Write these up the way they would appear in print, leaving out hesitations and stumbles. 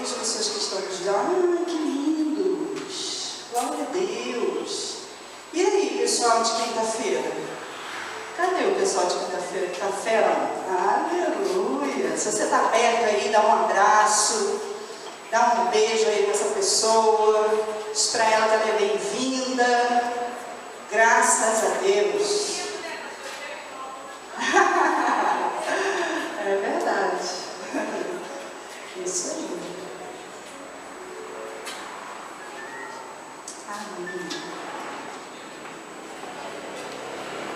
as pessoas que estão nos dando. Ai, que lindos! Glória a Deus! E aí, pessoal de quinta-feira? Cadê o pessoal de quinta-feira que está fera? Aleluia! Se você está perto aí, dá um abraço, dá um beijo aí nessa pessoa, diz para ela que ela é bem-vinda. Graças a Deus. É verdade. Isso aí. Amém.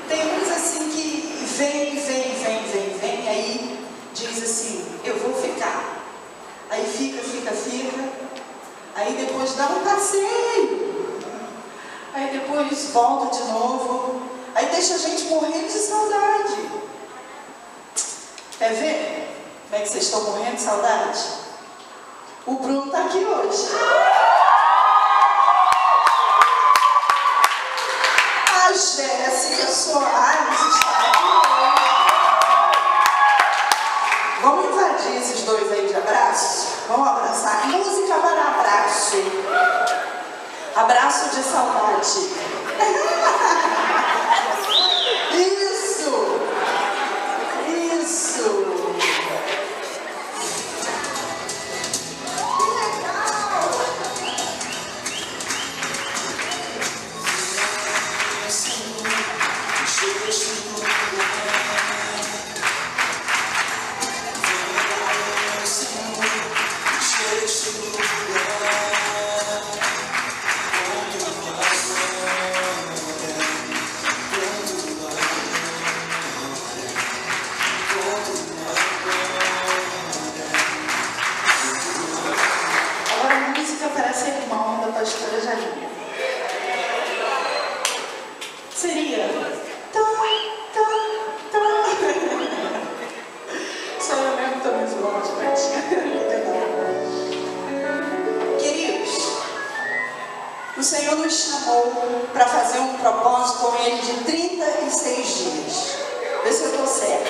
Tem uns assim que vem, aí diz assim, eu vou ficar. Aí fica. Aí depois dá um passeio. Aí depois volta de novo. Aí deixa a gente morrendo de saudade. Quer ver como é que vocês estão morrendo de saudade? O Bruno está aqui hoje. A Jéssica Soares está aqui hoje. Vamos invadir esses dois aí de abraço? Vamos abraçar. Música para abraço. Abraço de saudade. Isso. Seria só eu mesmo também sou uma Queridos, o Senhor nos chamou para fazer um propósito com Ele de 36 dias. Vê se eu estou certa.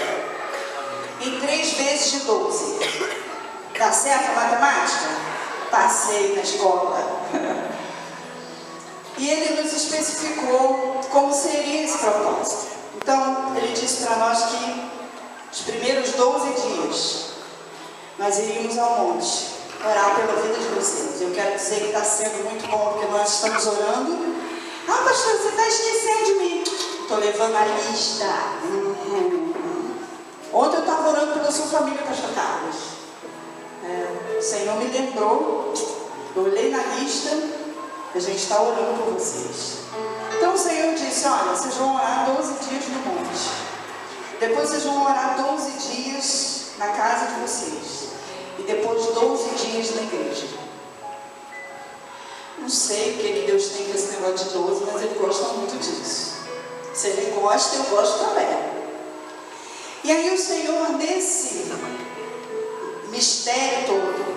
Em 3 vezes de 12. Tá certo a matemática? Passei na escola. E Ele nos especificou como seria esse propósito. Então, Ele disse para nós que os primeiros 12 dias nós iríamos ao monte orar pela vida de vocês. Eu quero dizer que está sendo muito bom, porque nós estamos orando. Ah, pastor, você está esquecendo de mim. Estou levando a lista. Ontem eu estava orando pela sua família, pastor Carlos. O Senhor me lembrou. Eu olhei na lista. A gente está orando por vocês. Então o Senhor disse, olha, vocês vão orar 12 dias no monte. Depois vocês vão orar 12 dias na casa de vocês. E depois 12 dias na igreja. Não sei o que Deus tem com esse negócio de 12, mas Ele gosta muito disso. Se Ele gosta, eu gosto também. E aí o Senhor, nesse mistério todo,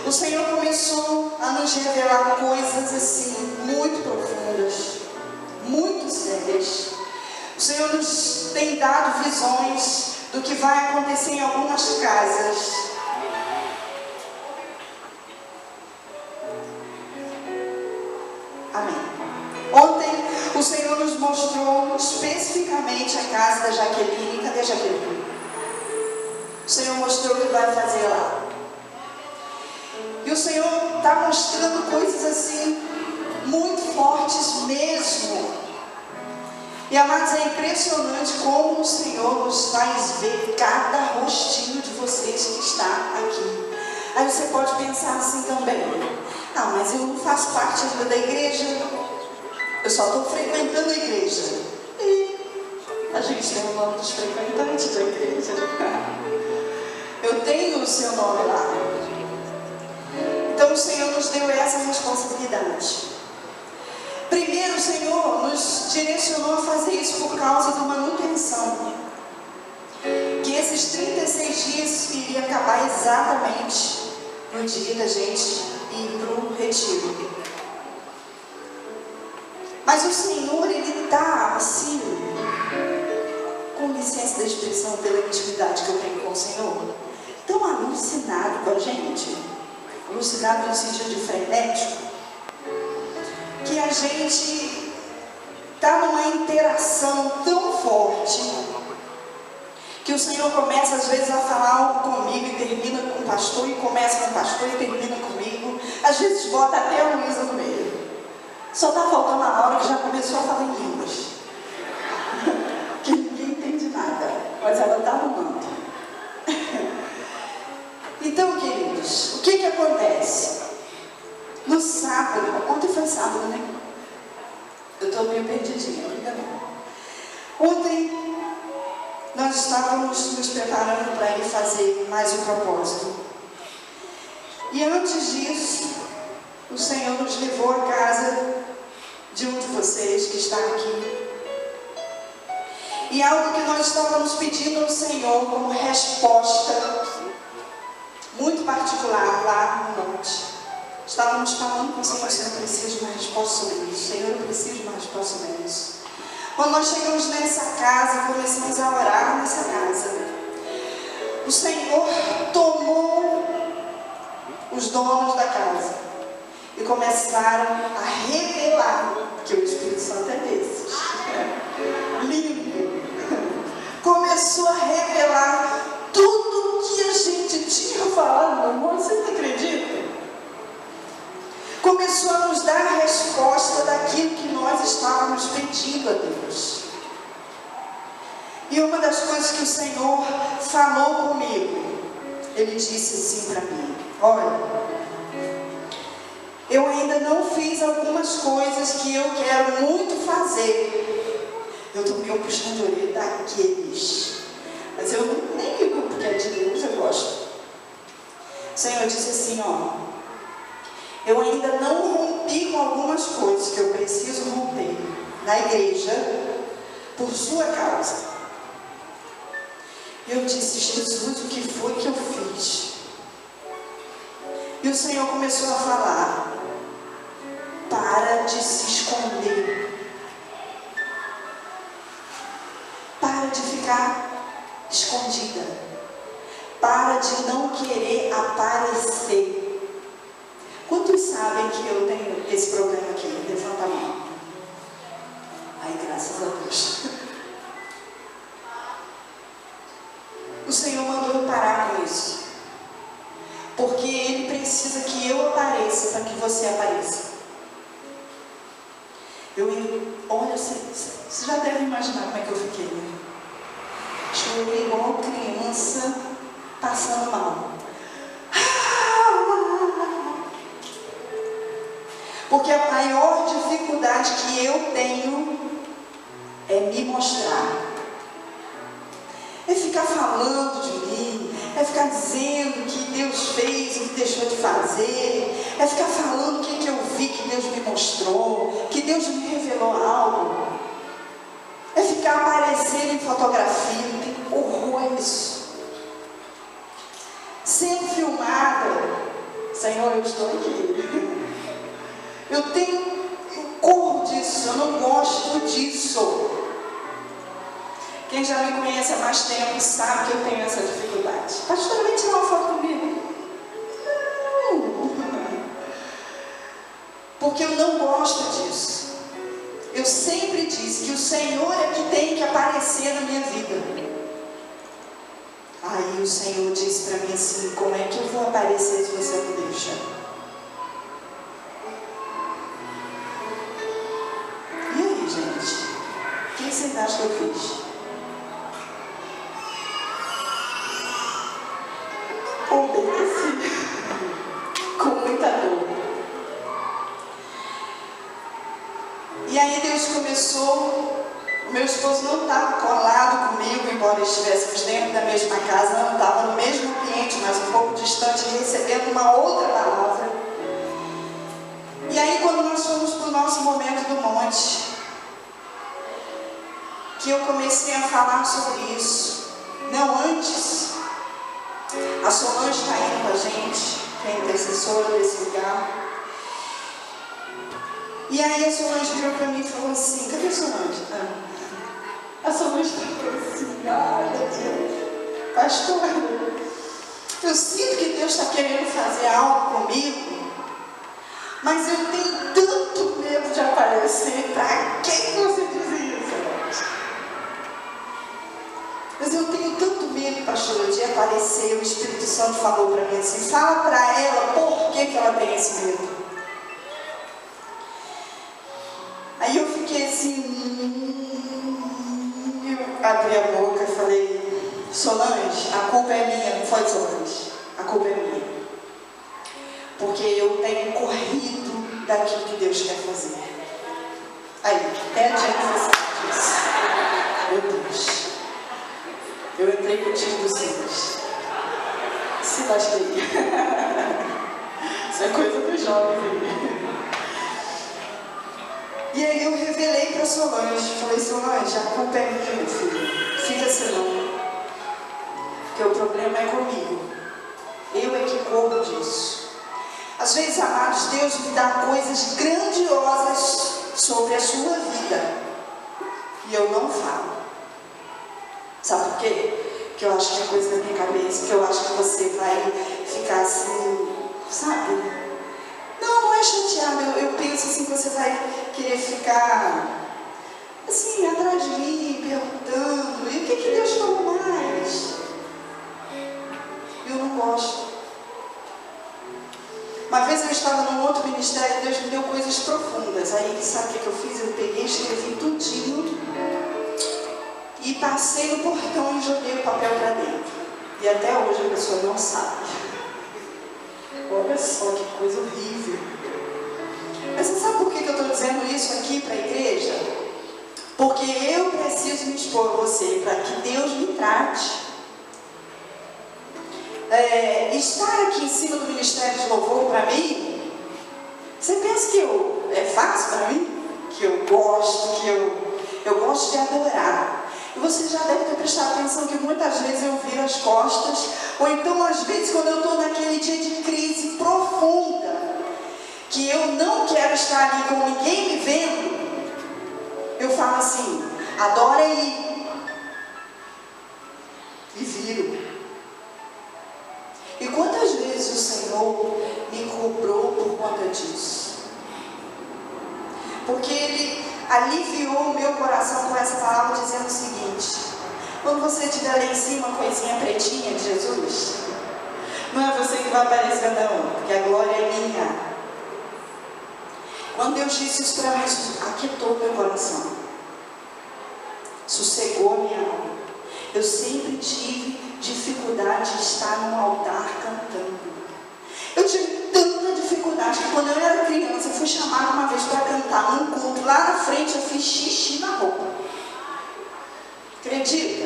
o Senhor começou a nos revelar coisas assim, muito profundas, muito sérias. O Senhor nos tem dado visões do que vai acontecer em algumas casas. Amém. Ontem o Senhor nos mostrou especificamente a casa da Jaqueline. Cadê a Jaqueline? O Senhor mostrou o que vai fazer lá. E o Senhor está mostrando coisas assim, muito fortes mesmo. E amados, é impressionante como o Senhor nos faz ver cada rostinho de vocês que está aqui. Aí você pode pensar assim também, ah, mas eu não faço parte ainda da igreja, eu só estou frequentando a igreja. E a gente tem o nome dos frequentantes da igreja. Eu tenho o seu nome lá. Então o Senhor nos deu essa responsabilidade. Primeiro o Senhor nos direcionou a fazer isso por causa de manutenção. Que esses 36 dias iria acabar exatamente no dia da gente ir para o retiro. Mas o Senhor, Ele está assim, com licença da expressão, pela intimidade que eu tenho com o Senhor, tão alucinado com a gente. elucidado no sentido de frenético, que a gente está numa interação tão forte, que o Senhor começa às vezes a falar algo comigo e termina com o pastor, e começa com o pastor e termina comigo. Às vezes bota até a Luísa no meio. Só está faltando a Laura, que já começou a falar em línguas. Que ninguém entende nada, mas ela está no manto. Então, queridos, o que acontece? No sábado, ontem foi sábado, né? Eu estou meio perdidinha, não fica não. Ontem nós estávamos nos preparando para ir fazer mais um propósito. E antes disso, o Senhor nos levou à casa de um de vocês que está aqui. E algo que nós estávamos pedindo ao Senhor como resposta muito particular lá no monte. Estávamos falando com o Senhor: Senhor, eu preciso de uma resposta sobre isso. Senhor, eu preciso de uma resposta sobre isso. Quando nós chegamos nessa casa, começamos a orar nessa casa, o Senhor tomou os donos da casa e começaram a revelar, que o Espírito Santo é desses, lindo, começou a revelar tudo que a gente tinha falado. Meu amor, você não acredita? Começou a nos dar a resposta daquilo que nós estávamos pedindo a Deus. E uma das coisas que o Senhor falou comigo, Ele disse assim para mim: olha, eu ainda não fiz algumas coisas que eu quero muito fazer. Eu estou meio puxando a orelha daqueles, mas eu nem ligo, porque é de Deus, eu gosto. O Senhor disse assim: ó, eu ainda não rompi com algumas coisas que eu preciso romper na igreja por sua causa. Eu disse: Jesus, o que foi que eu fiz? E o Senhor começou a falar: para de se esconder, para de ficar escondida, para de não querer aparecer. Quantos sabem que eu tenho esse problema aqui? Levanta a mão. Ai, graças a Deus. O Senhor mandou eu parar com isso, porque Ele precisa que eu apareça para que você apareça. Olha, você já deve imaginar como é que eu fiquei, né? Chorei igual criança passando mal. Porque a maior dificuldade que eu tenho é me mostrar. É ficar falando de mim, é ficar dizendo o que Deus fez, o que deixou de fazer, é ficar falando o que eu vi que Deus me mostrou, que Deus me revelou algo. É ficar aparecendo em fotografia, eu tenho horror a isso. Sendo filmada, Senhor, eu estou aqui. Eu corro disso, eu não gosto disso. Quem já me conhece há mais tempo sabe que eu tenho essa dificuldade. Pastor, vem tirar uma foto comigo. Porque eu não gosto disso. Eu sempre disse que o Senhor é que tem que aparecer na minha vida. Aí o Senhor disse para mim assim: como é que eu vou aparecer se você não deixa? O que vocês acham que eu fiz? Obedeci com muita dor. E aí Deus começou. O meu esposo não estava colado comigo, embora estivéssemos dentro da mesma casa, não estava no mesmo ambiente, mas um pouco distante, recebendo uma outra palavra. E aí, quando nós fomos para o nosso momento do monte, que eu comecei a falar sobre isso. Não antes. A Solange está indo com a gente, que é intercessora desse lugar. E aí a Solange virou para mim e falou assim: cadê a Solange? A Solange falou assim: ai meu Deus, pastor, Eu sinto que Deus está querendo fazer algo comigo, mas eu tenho tanto medo de aparecer. Para quem você diz isso? Mas eu tenho tanto medo, pastor, de aparecer. O Espírito Santo falou para mim assim: fala para ela por que ela tem esse medo. Aí eu fiquei assim, eu abri a boca e falei: Solange, a culpa é minha. Não foi, Solange? A culpa é minha. Porque eu tenho corrido daquilo que Deus quer fazer. Aí, até a Jennifer sabe disso. Meu Deus. Eu entrei com o time dos Silas. Se lasquei. Isso é coisa dos jovens. E aí eu revelei para Solange. Falei: Solange, a culpa é minha, meu filho. Fica assim não. Porque o problema é comigo. Eu é que corro disso. Às vezes, amados, Deus me dá coisas grandiosas sobre a sua vida. E eu não falo. Sabe por quê? Porque eu acho que é coisa da minha cabeça. Porque eu acho que você vai ficar assim, sabe? Não é chateado. Eu penso assim que você vai querer ficar assim, atrás de mim, perguntando: e o que Deus falou mais? Eu não gosto. Uma vez eu estava num outro ministério e Deus me deu coisas profundas. Aí, sabe o que eu fiz? Eu peguei, escrevi tudinho e passei no portão e joguei o papel para dentro. E até hoje a pessoa não sabe. Olha só que coisa horrível. Mas você sabe por que eu estou dizendo isso aqui para a igreja? Porque eu preciso me expor a você para que Deus me trate. Estar aqui em cima do ministério de louvor para mim, você pensa que é fácil para mim? Que eu gosto, eu gosto de adorar. E você já deve ter prestado atenção que muitas vezes eu viro as costas, ou então às vezes quando eu estou naquele dia de crise profunda, que eu não quero estar ali com ninguém me vendo, eu falo assim: adora aí. E viro. E quantas vezes o Senhor me cobrou por conta disso? Porque Ele aliviou o meu coração com essa palavra, dizendo o seguinte: quando você tiver lá em cima uma coisinha pretinha de Jesus, não é você que vai aparecer não, porque a glória é minha. Quando Deus disse isso para mim, aquietou meu coração, sossegou minha alma. Eu sempre tive dificuldade de estar no altar cantando. Eu tive tanta dificuldade que quando eu era criança, eu fui chamada uma vez para cantar num culto. Lá na frente eu fiz xixi na roupa. Acredita?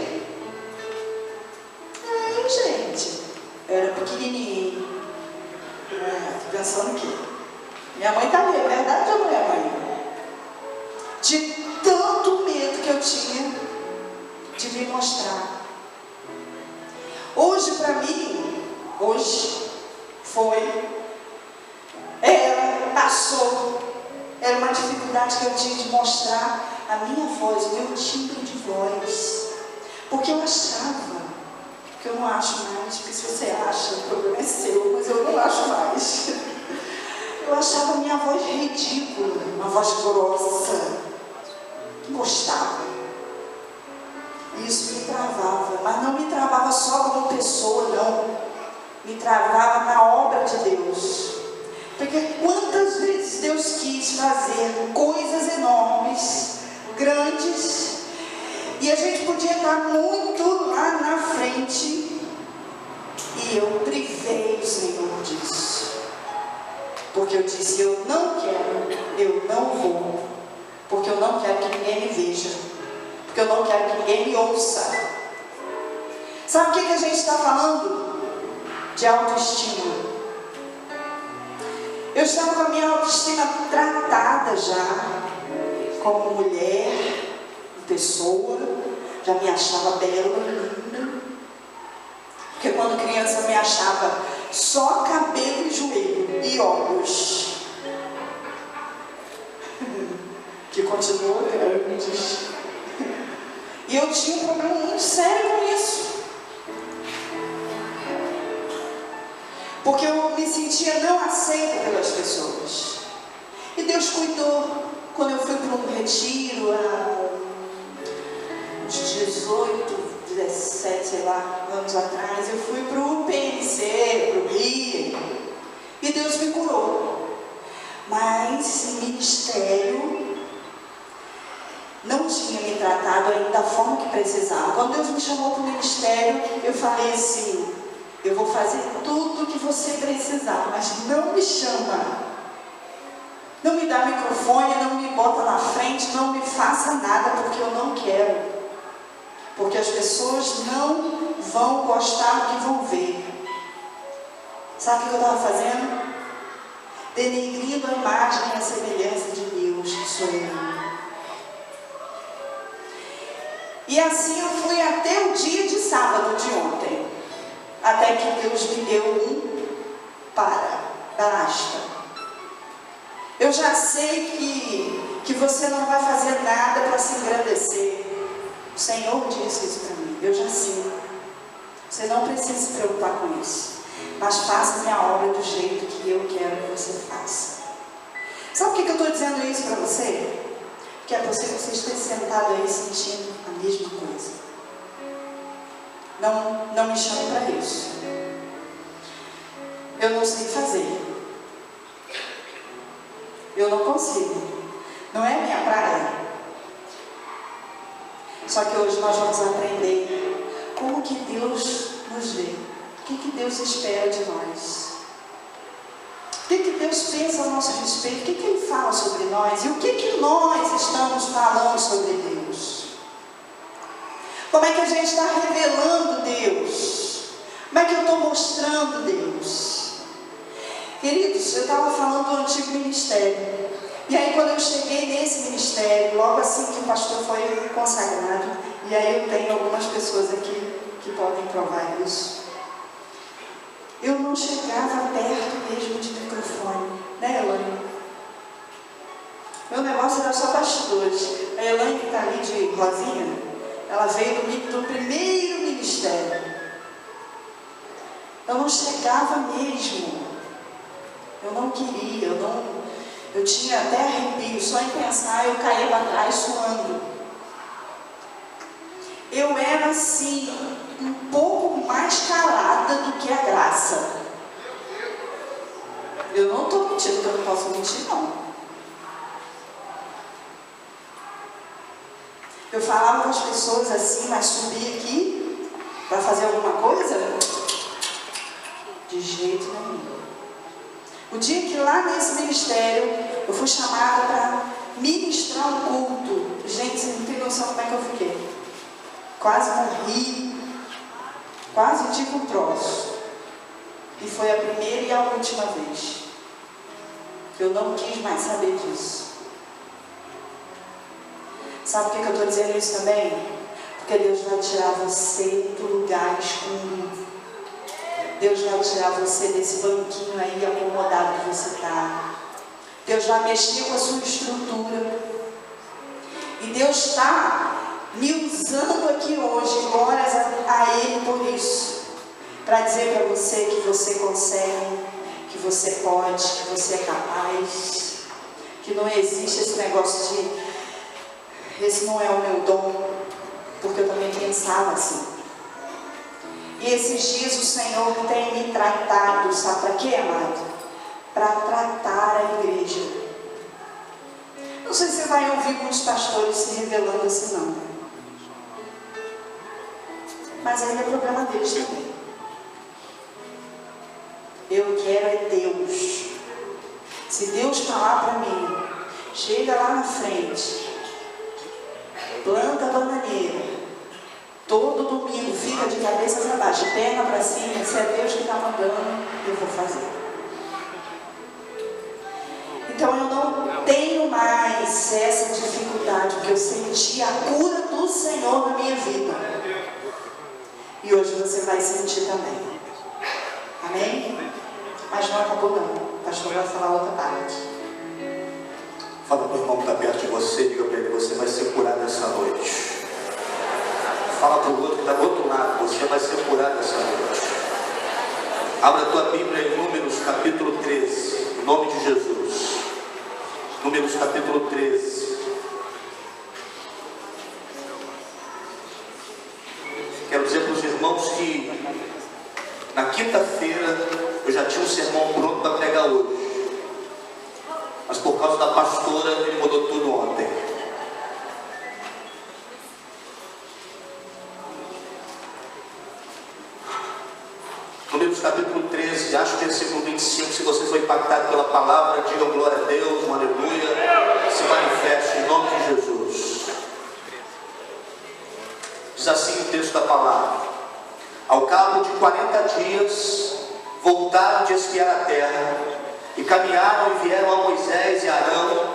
Aí, gente, eu era pequenininho. Tô pensando que minha mãe tá ali, é verdade ou não é, mãe? De tanto medo que eu tinha de me mostrar. Hoje para mim, passou, era uma dificuldade que eu tinha de mostrar a minha voz, o meu timbre de voz, porque eu achava, que eu não acho mais, porque se você acha, o problema é seu, mas eu não acho mais. Eu achava a minha voz ridícula, uma voz grossa, não gostava. Isso me travava, mas não me travava só como pessoa, não. Me travava na obra de Deus. Porque quantas vezes Deus quis fazer coisas enormes, grandes, e a gente podia estar muito lá na frente, e eu privei o Senhor disso. Porque eu disse: eu não quero, eu não vou, porque eu não quero que ninguém me veja. Porque eu não quero que ninguém me ouça. Sabe o que a gente está falando? De autoestima. Eu estava com a minha autoestima tratada já, como mulher, pessoa, já me achava bela, linda. Porque quando criança eu me achava só cabelo e joelho e olhos. Que continua grandes. E eu tinha um problema muito sério com isso. porque eu me sentia não aceita pelas pessoas. E Deus cuidou. Quando eu fui para um retiro, há uns 18, 17, sei lá, anos atrás, eu fui para o PNC, para o Rio, e Deus me curou. Mas em ministério, não tinha me tratado ainda da forma que precisava. Quando Deus me chamou para o ministério, eu falei assim: eu vou fazer tudo o que você precisar, mas não me chama. Não me dá microfone, não me bota na frente, não me faça nada, porque eu não quero. Porque as pessoas não vão gostar do que vão ver. Sabe o que eu estava fazendo? Denegrindo a imagem e a semelhança de Deus, que sou eu. E assim eu fui até o dia de sábado de ontem. Até que Deus me deu basta. Eu já sei que você não vai fazer nada para se engrandecer. O Senhor disse isso para mim. Eu já sei. Você não precisa se preocupar com isso. Mas faça minha obra do jeito que eu quero que você faça. Sabe por que eu estou dizendo isso para você? Porque é possível que você esteja sentado aí sentindo a mesma coisa. Não me chame para isso. Eu não sei fazer. Eu não consigo. Não é minha praia. Só que hoje nós vamos aprender como que Deus nos vê. O que Deus espera de nós. O que Deus pensa a nosso respeito. O que Ele fala sobre nós. E o que nós estamos falando sobre Deus. Como é que a gente está revelando Deus. Como é que eu estou mostrando Deus. Queridos, eu estava falando do antigo ministério. E aí quando eu cheguei nesse ministério, logo assim que o pastor foi consagrado, e aí eu tenho algumas pessoas aqui que podem provar isso, eu não chegava perto mesmo de microfone, né, Elaine? Meu negócio era só bastidores. A Elaine que está ali de rosinha, ela veio do primeiro ministério. Eu não chegava mesmo. Eu não queria, eu tinha até arrepio, só em pensar eu caía para trás suando. Eu era assim, um pouco mais calada do que a graça. Eu não estou mentindo, porque eu não posso mentir não. Eu falava com as pessoas assim, mas subia aqui para fazer alguma coisa? De jeito nenhum. O dia que lá nesse ministério eu fui chamada para ministrar um culto. Gente, você não tem noção como é que eu fiquei. Quase morri. Quase tive um troço. E foi a primeira e a última vez. Eu não quis mais saber disso. Sabe por que eu estou dizendo isso também? Porque Deus vai tirar você do lugar escuro. Deus vai tirar você desse banquinho aí acomodado que você está. Deus vai mexer com a sua estrutura. E Deus está me usando aqui hoje, glórias a Ele por isso. Para dizer para você que você consegue, que você pode, que você é capaz. Que não existe esse negócio de, esse não é o meu dom. Porque eu também pensava assim. E esses dias o Senhor tem me tratado, sabe para quê, amado? Para tratar a igreja. Não sei se você vai ouvir muitos pastores se revelando assim, não. Mas aí é problema deles também. Eu quero é Deus. Se Deus falar para mim, chega lá na frente, planta a bananeira, todo domingo fica de cabeça para baixo, perna para cima, se é Deus que está mandando, eu vou fazer. Então eu não tenho mais essa dificuldade, porque eu senti a cura do Senhor na minha vida. E hoje você vai sentir também. Amém? Mas não acabou não. O pastor vai falar outra parte. Fala para o irmão que está perto de você, diga para ele, você vai ser curado essa noite. Fala para o outro que está do outro lado, você vai ser curado essa noite. Abra a tua Bíblia em Números capítulo 13, em nome de Jesus. Números capítulo 13. Quero dizer para os irmãos que na quinta-feira eu já tinha um sermão pronto para pregar hoje, mas por causa da pastora ele mudou tudo ontem. Números capítulo 13, acho que versículo 25. Se você foi impactado pela palavra, digam glória a Deus, um aleluia, se manifeste em nome de Jesus. Diz assim o texto da palavra: ao cabo de 40 dias voltaram de espiar a terra, e caminharam e vieram a Moisés e Arão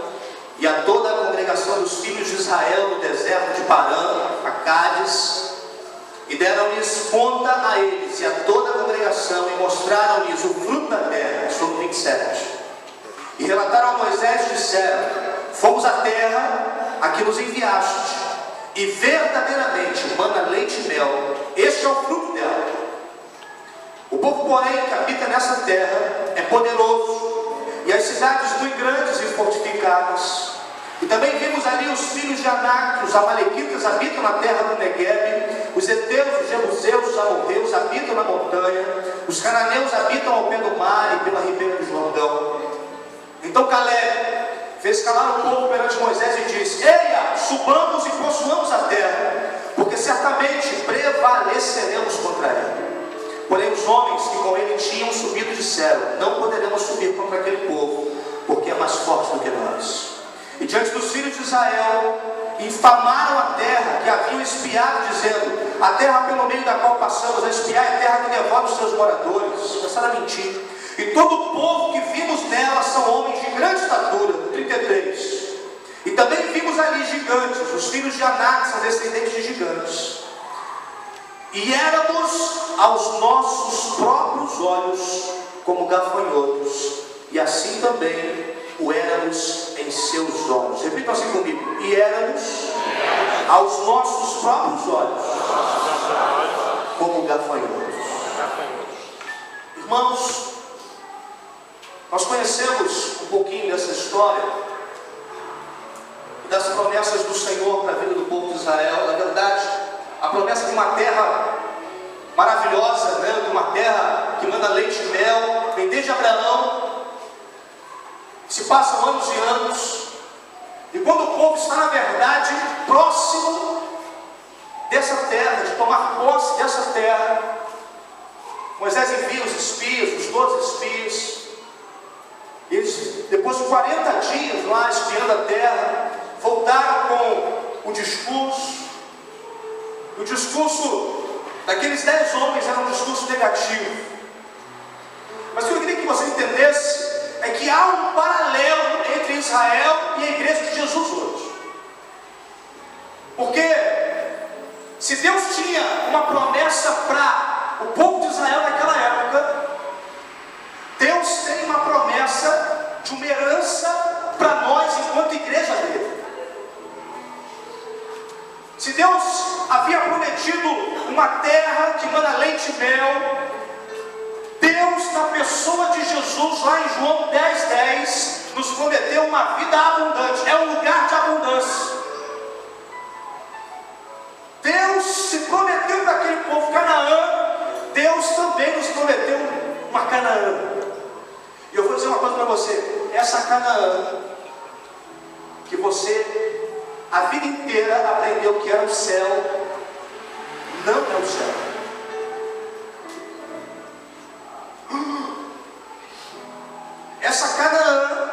e a toda a congregação dos filhos de Israel no deserto de Parã, a Cádiz, e deram-lhes conta a eles e a toda a congregação, e mostraram-lhes o fruto da terra. Versículo 27. E relataram a Moisés e disseram: fomos à terra a que nos enviaste, e verdadeiramente mana leite e mel, este é o fruto dela. O povo, porém, que habita nessa terra é poderoso, e as cidades muito grandes e fortificadas. E também vimos ali os filhos de Anak, os amalequitas habitam na terra do Neguebe, os heteus, os jebuseus, os amorreus habitam na montanha, os cananeus habitam ao pé do mar e pela ribeira do Jordão. Então Caleb fez calar o povo perante Moisés e disse: eia, subamos e possuamos a terra, porque certamente prevaleceremos contra ela. Porém os homens que com ele tinham subido disseram: não poderemos subir contra aquele povo, porque é mais forte do que nós. E diante dos filhos de Israel infamaram a terra que haviam espiado, dizendo: a terra pelo meio da qual passamos a espiar é a terra que devora os seus moradores. Começaram a mentir. E todo o povo que vimos nela são homens de grande estatura. 33. E também vimos ali gigantes, os filhos de Anak são descendentes de gigantes. E éramos aos nossos próprios olhos como gafanhotos, e assim também o éramos em seus olhos. Repitam assim comigo: e éramos aos nossos próprios olhos como gafanhotos. Irmãos, nós conhecemos um pouquinho dessa história, das promessas do Senhor para a vida do povo de Israel. Na verdade, a promessa de uma terra maravilhosa, né? De uma terra que manda leite e mel, vem desde Abraão. Se passam anos e anos, e quando o povo está, na verdade, próximo dessa terra, de tomar posse dessa terra, Moisés envia os espias, os 12 espias. Eles, depois de 40 dias lá espiando a terra, voltaram com o discurso. O discurso daqueles 10 homens era um discurso negativo. Mas o que eu queria que você entendesse é que há um paralelo entre Israel e a igreja de Jesus hoje. Porque se Deus tinha uma promessa para o povo de Israel naquela época, Deus tem uma promessa de uma herança para nós enquanto igreja dele. Se Deus havia prometido uma terra que manda leite e mel, Deus, na pessoa de Jesus, lá em João 10:10, nos prometeu uma vida abundante. É um lugar de abundância. Deus se prometeu para aquele povo Canaã, Deus também nos prometeu uma Canaã. E eu vou dizer uma coisa para você: essa Canaã que você a vida inteira aprendeu que era o céu, não é o céu. Essa Canaã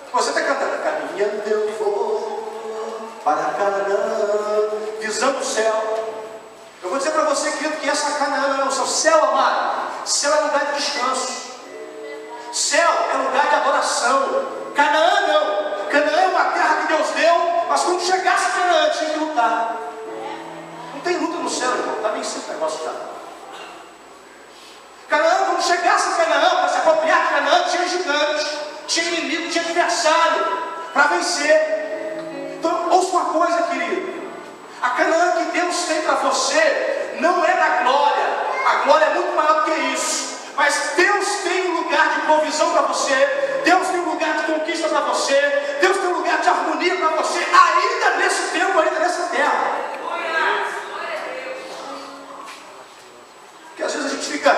que você está cantando, caminhando eu vou para Canaã, visando o céu. Eu vou dizer para você, querido, que essa Canaã não é o céu. Céu, amado, céu é lugar de descanso. Céu é lugar de adoração. Canaã não. Canaã é uma terra que Deus deu, mas quando chegasse a Canaã tinha que lutar. Não tem luta no céu, irmão. Está bem simples o negócio já. Canaã, quando chegasse a Canaã, para se apropriar de Canaã, tinha gigante, tinha inimigo, tinha adversário para vencer. Então, ouça uma coisa, querido: a Canaã que Deus tem para você não é da glória. A glória é muito maior do que isso. Mas provisão para você, Deus tem um lugar de conquista para você, Deus tem um lugar de harmonia para você, ainda nesse tempo, ainda nessa terra. Porque às vezes a gente fica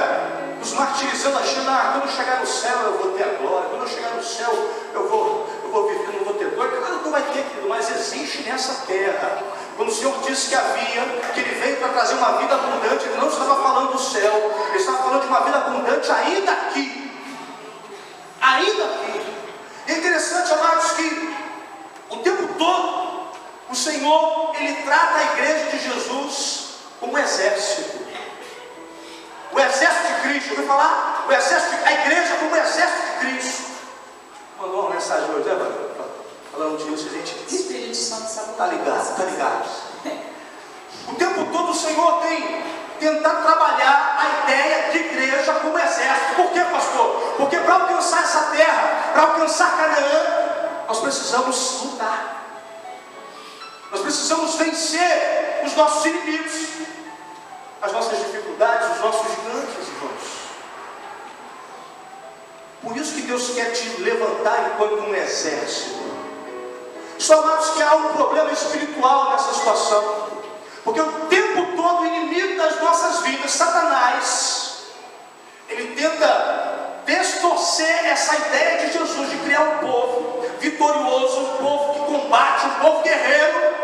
nos martirizando, achando, quando eu chegar no céu eu vou ter a glória, quando eu chegar no céu eu vou viver, não vou ter glória. Claro que não vai ter, querido, mas existe nessa terra. Quando o Senhor disse que Ele veio para trazer uma vida abundante, Ele não estava falando do céu, Ele estava falando de uma vida abundante ainda aqui. Ainda aqui. E é interessante, amados, que o tempo todo o Senhor, Ele trata a igreja de Jesus como um exército. O exército de Cristo, ouviu falar? A igreja como o exército de Cristo. Mandou uma mensagem hoje, né, Maria? Falando disso, gente. Espírito Santo sabe. Está ligado. O tempo todo o Senhor tem tentado trabalhar a ideia de igreja como exército. Por quê, pastor? Porque para alcançar essa terra, para alcançar Canaã, nós precisamos lutar. Nós precisamos vencer os nossos inimigos, as nossas dificuldades, os nossos gigantes, irmãos. Por isso que Deus quer te levantar enquanto um exército. Só, amados, que há um problema espiritual nessa situação. Porque o tempo todo o inimigo das nossas vidas, Satanás, ele tenta distorcer essa ideia de Jesus, de criar um povo vitorioso, um povo que combate, um povo guerreiro.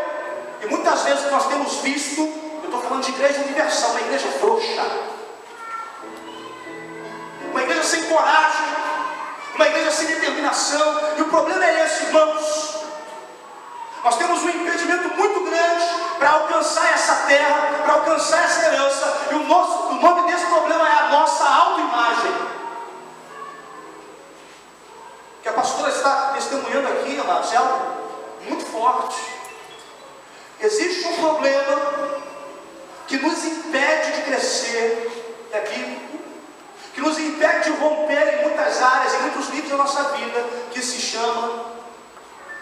E muitas vezes nós temos visto, eu estou falando de igreja universal, uma igreja frouxa, uma igreja sem coragem, uma igreja sem determinação. E o problema é esse, irmãos. Nós temos um impedimento muito grande para alcançar essa terra, para alcançar essa herança. E o nome desse problema é a nossa autoimagem. O que a pastora está testemunhando aqui, amados, é algo muito forte. Existe um problema que nos impede de crescer, é bíblico, que nos impede de romper em muitas áreas, em muitos níveis da nossa vida, que se chama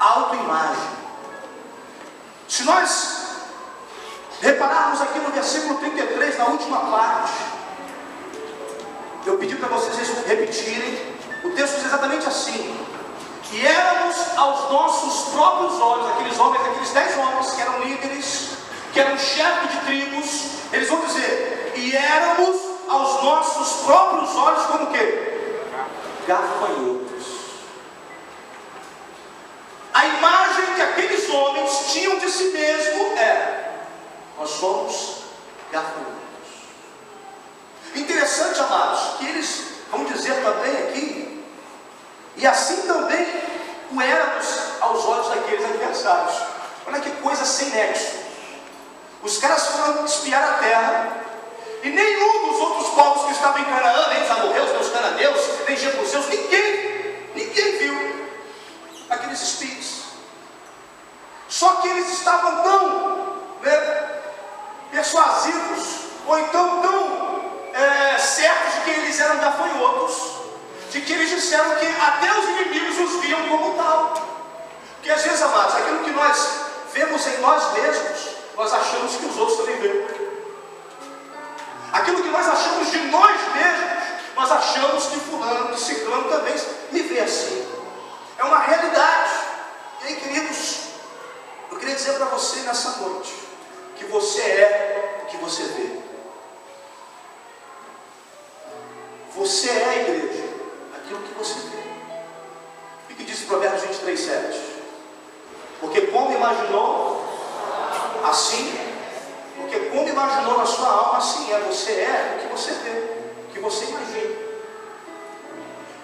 autoimagem. Se nós repararmos aqui no versículo 33, na última parte, eu pedi para vocês repetirem, o texto diz exatamente assim: que éramos aos nossos próprios olhos, aqueles homens, aqueles 10 homens que eram líderes, que eram chefes de tribos, eles vão dizer, e éramos aos nossos próprios olhos como o quê? Gafanhotos. A imagem que aqueles homens tinham de si mesmo é: nós somos gafanhotos. Interessante, amados, que eles vão dizer também aqui, e assim também o éramos aos olhos daqueles adversários. Olha que coisa sem nexo. Os caras foram espiar a terra, e nenhum dos outros povos que estavam em Canaã, nem os amorreus, nem os cananeus, nem jebuseus, ninguém viu aqueles espias. Só que eles estavam tão persuasivos, ou então tão certos de que eles eram gafanhotos, de que eles disseram que até os inimigos os viam como tal. Porque às vezes, amados, aquilo que nós vemos em nós mesmos, nós achamos que os outros também veem. Aquilo que nós achamos de nós mesmos, nós achamos que fulano, que ciclano também me vê assim. É uma realidade. E aí, queridos, eu queria dizer para você nessa noite, que você é o que você vê. Você é a igreja, aquilo que você vê. O que diz Provérbios 23:7? Porque como imaginou, assim, porque como imaginou na sua alma, assim é. Você é o que você vê, o que você imagina.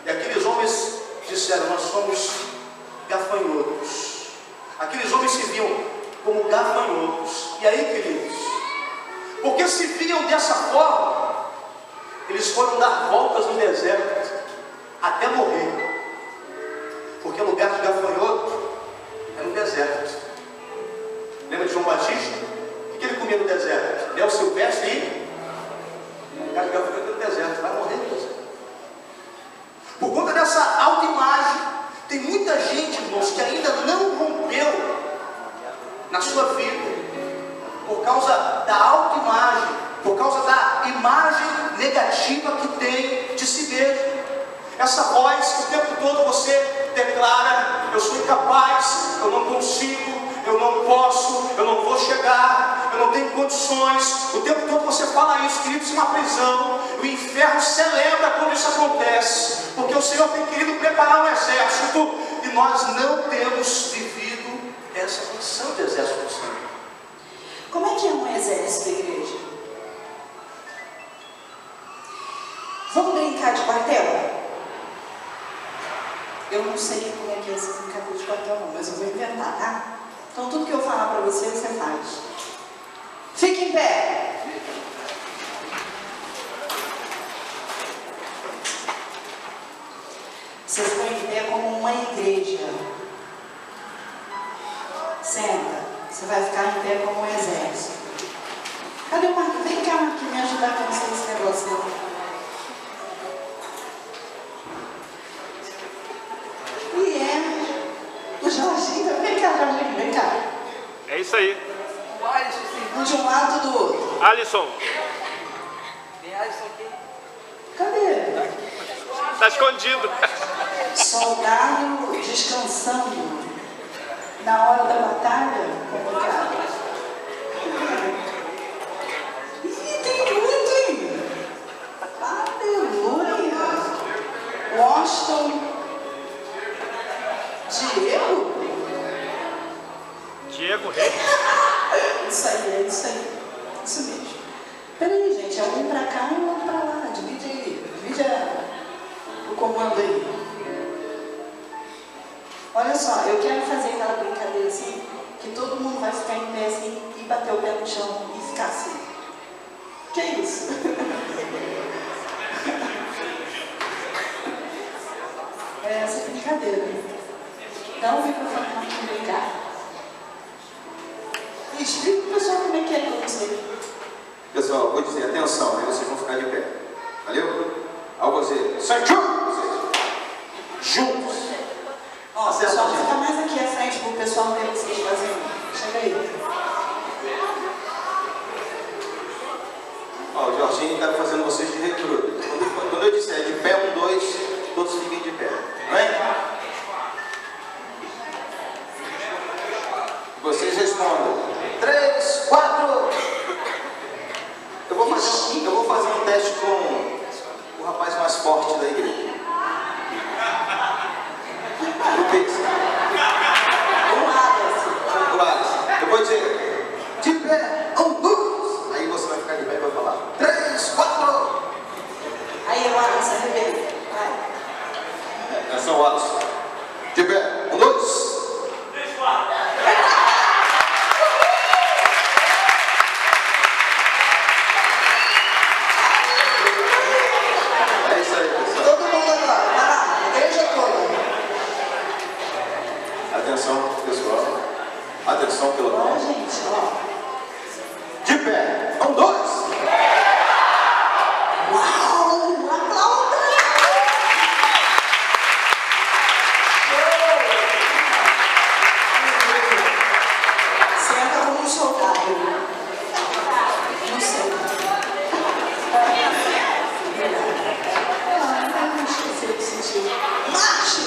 E aqueles homens disseram: nós somos gafanhotos. Aqueles homens se viam como gafanhotos. E aí, queridos, porque se viam dessa forma, eles foram dar voltas no deserto até morrer. Porque o lugar de gafanhoto é no deserto. Lembra de João Batista? O que ele comia no deserto? Mel silvestre e o lugar de gafanhoto é no deserto. Vai morrer no deserto. Por conta dessa autoimagem, tem muita gente, irmãos, que ainda não rompeu na sua vida por causa da autoimagem, por causa da imagem negativa que tem de si mesmo. Essa voz que o tempo todo você declara: eu sou incapaz, eu não consigo, eu não posso, eu não vou chegar, eu não tenho condições. O tempo todo você fala isso, queridos, em uma prisão. O inferno celebra quando isso acontece, porque o Senhor tem querido preparar um exército, e nós não temos vivido essa função de exército do Senhor. Como é que é um exército da igreja? Vamos brincar de quartel? Eu não sei como é que é essa brincadeira de quartel não, mas eu vou inventar, tá? Então tudo que eu falar para você, você faz. Fique em pé. Você ficou em pé como uma igreja. Senta. Você vai ficar em pé como um exército. Cadê o Marquinhos? Vem cá, Marquinhos, me ajudar a cansar esse negócio dele. O Jorginho, vem cá, Jorginho, vem cá. É isso aí. Um de um lado do outro. Alisson. Tem Alisson aqui. Cadê? Tá escondido. Soldado descansando na hora da batalha. Complicado. Ih, tem muito, hein? Aleluia. Washington. Diego Reis. Isso aí, é isso aí. Isso mesmo. Peraí, gente, é um pra cá e um outro pra lá. Divide aí. Divide o comando aí. Olha só, eu quero fazer aquela brincadeira assim, que todo mundo vai ficar em pé assim e bater o pé no chão e ficar assim. Que é isso? É essa brincadeira. Dá um microfone para quem brincar. E explica pro pessoal como é que é você. Pessoal, vou dizer, atenção, aí vocês vão ficar de pé. Valeu? Ao você, sai juntos! Juntos! Ó, o pessoal fica mais aqui à frente para o pessoal ver vocês fazendo. Chega aí. Ó, o Jorginho está fazendo vocês de recruta. Quando eu disser de pé, 1, 2, todos fiquem de pé. Não é? Vocês respondam. 3, 4. Eu vou fazer um teste com o rapaz mais forte da igreja. O Pix. O Alisson. Eu vou dizer de pé, 1, 2. Aí você vai ficar de pé e vai falar 3, 4. Aí o Alisson arrebenta. Vai. Atenção, o Alisson. De pé, 1, 2. Atenção, pelo Olha, menos. gente, ó. De pé. 1, 2. Uau! Aplauda! Senta como um soldado. Não sei. Não esqueci de sentir. Marche!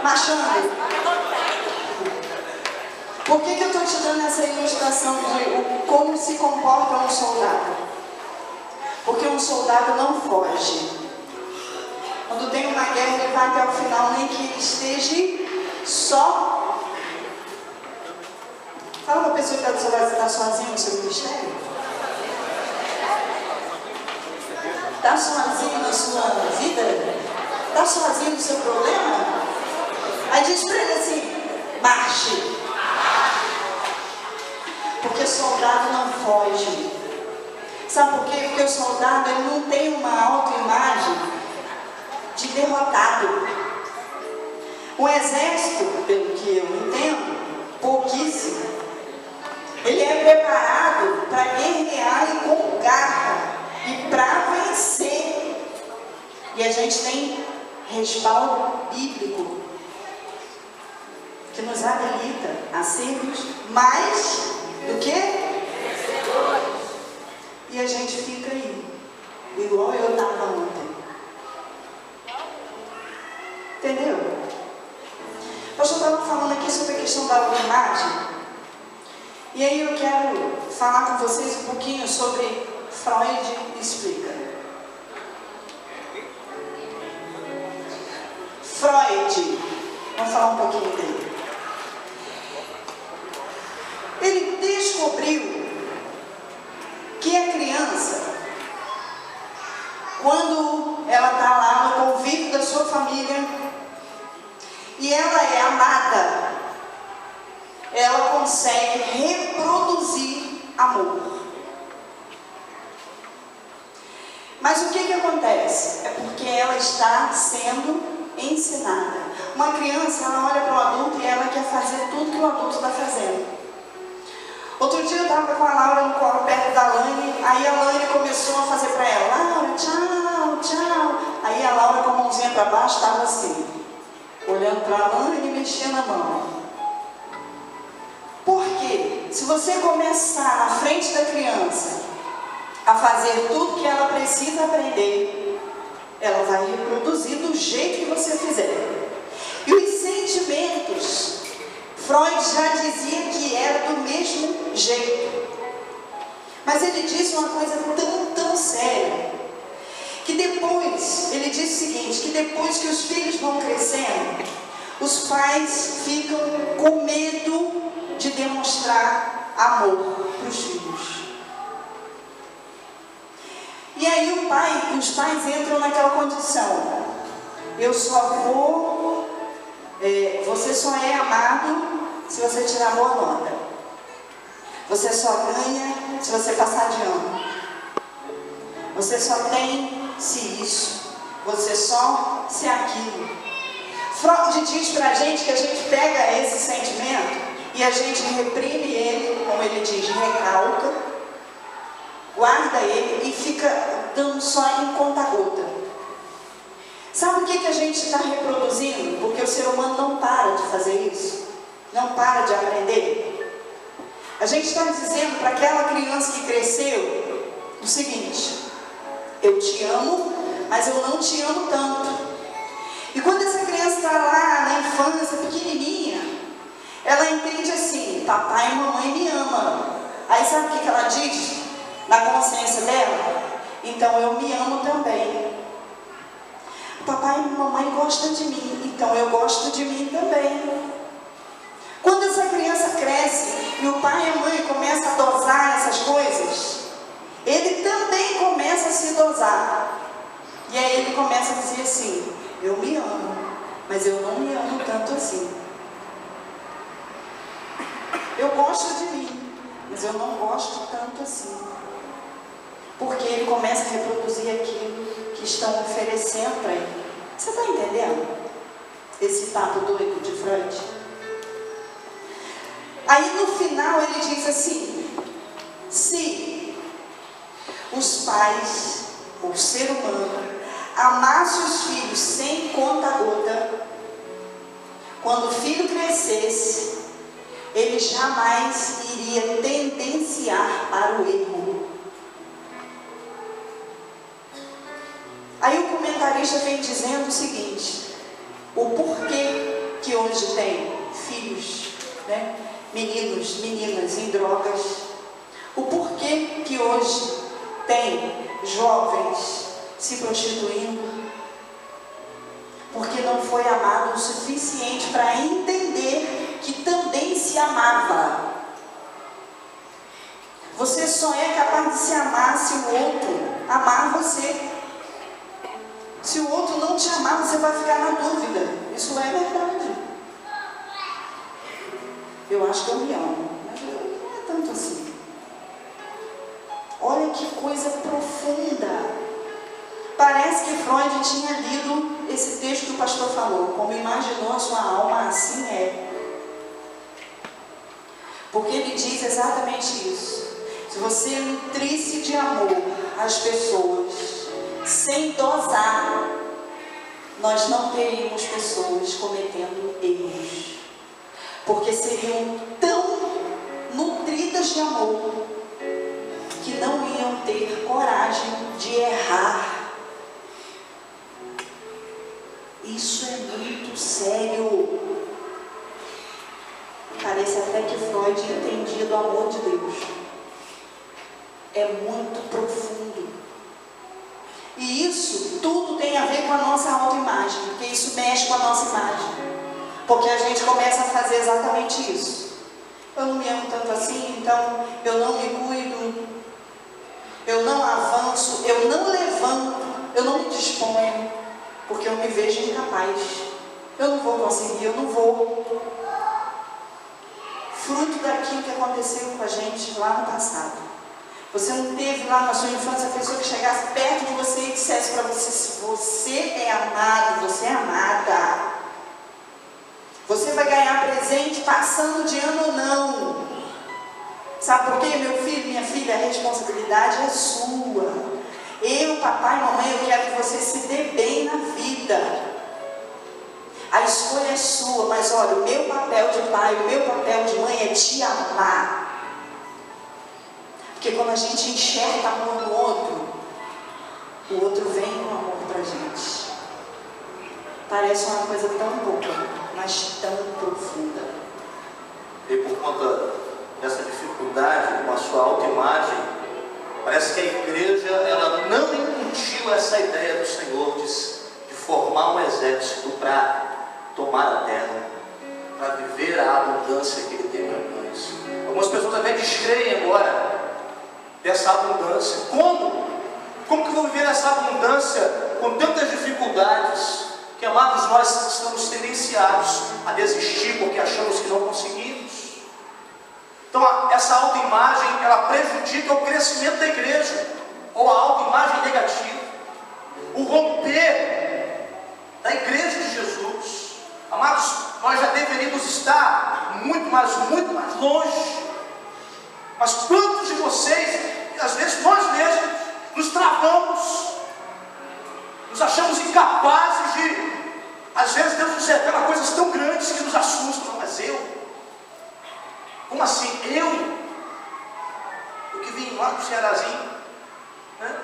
Marchando. Por que eu estou te dando essa ilustração de como se comporta um soldado? Porque um soldado não foge. Quando tem uma guerra, ele vai até o final, nem que ele esteja só. Fala para a pessoa que está do seu lado, você está sozinho no seu ministério? Está sozinho na sua vida? Está sozinho no seu problema? Aí diz para ele assim, marche. Porque soldado não foge. Sabe por quê? Porque o soldado ele não tem uma autoimagem de derrotado. O exército, pelo que eu entendo, pouquíssimo, ele é preparado para guerrear e com garra e para vencer. E a gente tem respaldo bíblico que nos habilita a sermos mais do que? E a gente fica aí, igual eu estava ontem. Entendeu? O pastor estava falando aqui sobre a questão da autoimagem. E aí eu quero falar com vocês um pouquinho sobre Freud explica. Freud, vamos falar um pouquinho dele. Ele descobriu que a criança, quando ela está lá no convívio da sua família e ela é amada, ela consegue reproduzir amor. Mas o que acontece? É porque ela está sendo ensinada. Uma criança, ela olha para o adulto e ela quer fazer tudo que o adulto está fazendo. Outro dia eu estava com a Laura no colo perto da Lani, aí a Lani começou a fazer para ela, Laura, tchau, tchau. Aí a Laura com a mãozinha para baixo estava assim, olhando para a Lani e mexendo a mão. Por quê? Se você começar na frente da criança a fazer tudo que ela precisa aprender, ela vai reproduzir do jeito que você fizer. E os sentimentos, Freud já dizia que era do mesmo jeito. Mas ele disse uma coisa tão séria, que depois, ele disse o seguinte, que depois que os filhos vão crescendo, os pais ficam com medo de demonstrar amor para os filhos. E aí os pais entram naquela condição, eu só vou, você só é amado se você tirar boa nota. Você só ganha se você passar de ano. Você só tem se isso. Você só se aquilo. Freud diz pra gente que a gente pega esse sentimento e a gente reprime ele, como ele diz, recalca, guarda ele e fica dando só em conta-gota. Sabe o que a gente está reproduzindo? Porque o ser humano não para de fazer isso. Não para de aprender. A gente está dizendo para aquela criança que cresceu o seguinte: eu te amo, mas eu não te amo tanto. E quando essa criança está lá na infância, pequenininha, ela entende assim, papai e mamãe me amam. Aí sabe o que ela diz na consciência dela? Então eu me amo também. Papai e mamãe gostam de mim, então eu gosto de mim também. Quando essa criança cresce e o pai e a mãe começam a dosar essas coisas, ele também começa a se dosar. E aí ele começa a dizer assim, eu me amo, mas eu não me amo tanto assim. Eu gosto de mim, mas eu não gosto tanto assim. Porque ele começa a reproduzir aquilo que estão oferecendo para ele. Você está entendendo? Esse papo doido de Freud? Aí no final ele diz assim, se os pais, o ser humano, amasse os filhos sem conta-gota, quando o filho crescesse, ele jamais iria tendenciar para o erro. Aí o comentarista vem dizendo o seguinte, o porquê que hoje tem filhos, né? Meninos, meninas em drogas, o porquê que hoje tem jovens se prostituindo, porque não foi amado o suficiente para entender que também se amava. Você só é capaz de se amar se o outro amar você. Se o outro não te amar, você vai ficar na dúvida. Isso é verdade. Eu acho que eu me amo, mas não é tanto assim. Olha que coisa profunda. Parece que Freud tinha lido esse texto que o pastor falou. Como imaginou a sua alma, assim é. Porque ele diz exatamente isso. Se você nutrisse de amor as pessoas, sem dosar, nós não teríamos pessoas cometendo erros. Porque seriam tão nutridas de amor que não iam ter coragem de errar. Isso é muito sério. Parece até que Freud entendia do amor de Deus. É muito profundo. E isso tudo tem a ver com a nossa autoimagem, porque isso mexe com a nossa imagem. Porque a gente começa a fazer exatamente isso. Eu não me amo tanto assim, então eu não me cuido, eu não avanço, eu não levanto, eu não me disponho, porque eu me vejo incapaz. Eu não vou conseguir, eu não vou. Fruto daquilo que aconteceu com a gente lá no passado. Você não teve lá na sua infância a pessoa que chegasse perto de você e dissesse para você: se você é amado, você é amada. Você vai ganhar presente passando de ano ou não. Sabe por quê, meu filho, minha filha? A responsabilidade é sua. Eu, papai e mamãe, eu quero que você se dê bem na vida. A escolha é sua, mas olha, o meu papel de pai, o meu papel de mãe é te amar. Porque quando a gente enxerga amor no outro, o outro vem com amor pra gente. Parece uma coisa tão boba, mas tão profunda. E por conta dessa dificuldade com a sua autoimagem, parece que a igreja ela não incutiu essa ideia do Senhor de formar um exército para tomar a terra, para viver a abundância que Ele tem para nós. Algumas pessoas até descreem agora dessa abundância. Como? Como que eu vou viver essa abundância com tantas dificuldades? Que, amados, nós estamos tendenciados a desistir porque achamos que não conseguimos. Então, essa autoimagem, ela prejudica o crescimento da igreja, ou a autoimagem negativa, o romper da igreja de Jesus. Amados, nós já deveríamos estar muito mais longe. Mas quantos de vocês, às vezes nós mesmos, nos travamos, nos achamos incapazes de, às vezes Deus nos revela coisas tão grandes que nos assustam. Mas como assim? Eu que vim lá do Cearazinho, né?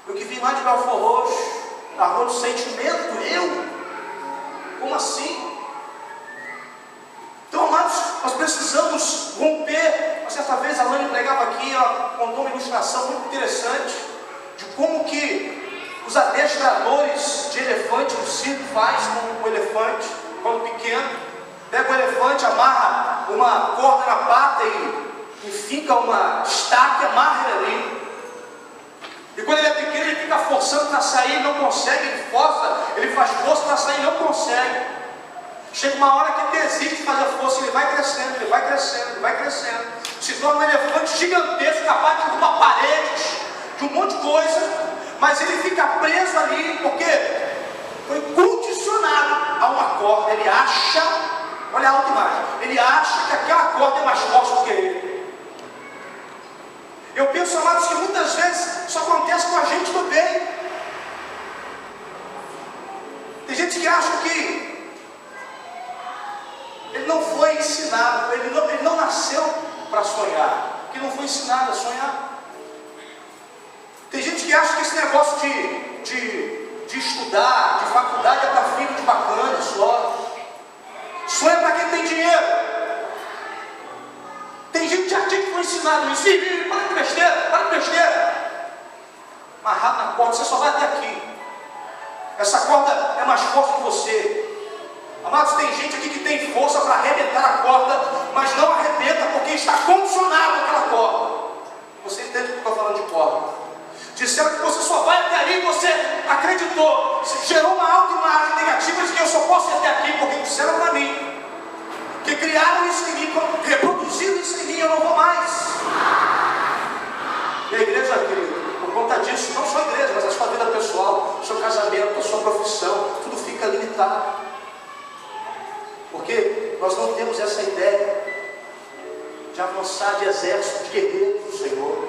Eu que vim lá de Belfor Roxo, da Rua do Sentimento, como assim? Então, amados, nós precisamos romper. Uma certa vez a Lani pregava aqui, ela contou uma ilustração muito interessante de como que os adestradores de elefante no circo faz com o elefante quando pequeno. Pega o elefante, amarra uma corda na pata e fica uma estaca e amarra ele ali. E quando ele é pequeno, ele fica forçando para sair, ele não consegue, ele faz força para sair e não consegue. Chega uma hora que ele desiste de fazer força, ele vai crescendo, ele vai crescendo, ele vai crescendo. Se torna um elefante gigantesco, capaz de derrubar paredes, de um monte de coisa, mas ele fica preso ali porque foi condicionado a uma corda. Ele acha, olha a autoimagem, ele acha que aquela corda é mais forte do que ele. Eu penso, amados, que muitas vezes isso acontece com a gente também. Tem gente que acha que ele não foi ensinado, ele não nasceu para sonhar, que não foi ensinado a sonhar. Tem gente que acha que esse negócio de estudar, de faculdade, é para filho de bacana só. Sonha para quem tem dinheiro. Tem gente aqui que foi ensinado isso. Para de besteira. Amarrado na corda, você só vai até aqui. Essa corda é mais forte que você. Amados, tem gente aqui que tem força para arrebentar a corda, mas não arrebenta porque está condicionado àquela corda. Você entende o que eu estou falando de corda? Disseram que você só vai até ali e você acreditou. Você gerou uma autoimagem negativa de que eu só posso ir até aqui porque disseram para mim. Que criaram isso em mim, reproduziram isso em mim, eu não vou mais. E a igreja, querido, por conta disso, não só a igreja, mas a sua vida pessoal, o seu casamento, a sua profissão, tudo fica limitado. Porque nós não temos essa ideia de avançar de exército, de guerreiros do Senhor.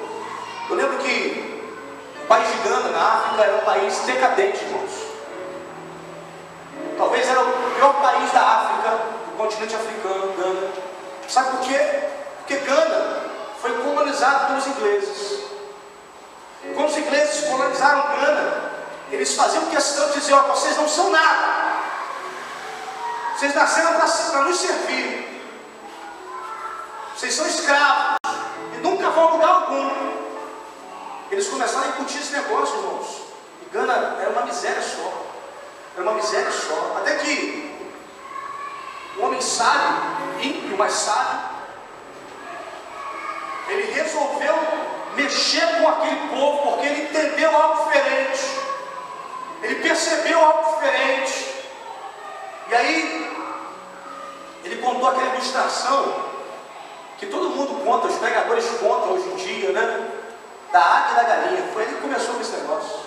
Eu lembro que o país de Gana, na África, era um país decadente, irmãos. Talvez era o pior país da África, do continente africano, Gana. Sabe por quê? Porque Gana foi colonizado pelos ingleses. Quando os ingleses colonizaram escravizaram Cana, eles faziam questão de dizer: ó, vocês não são nada, vocês nasceram para nos servir, vocês são escravos e nunca vão a lugar algum. Eles começaram a incutir esse negócio, irmãos. E Cana era uma miséria só. Era uma miséria só. Até que um homem sábio, ímpio, mas sábio, ele resolveu mexer com aquele povo, porque ele entendeu algo diferente. Ele percebeu algo diferente. E aí, ele contou aquela ilustração que todo mundo conta, os pregadores contam hoje em dia, né? Da águia e da galinha. Foi ele que começou com esse negócio.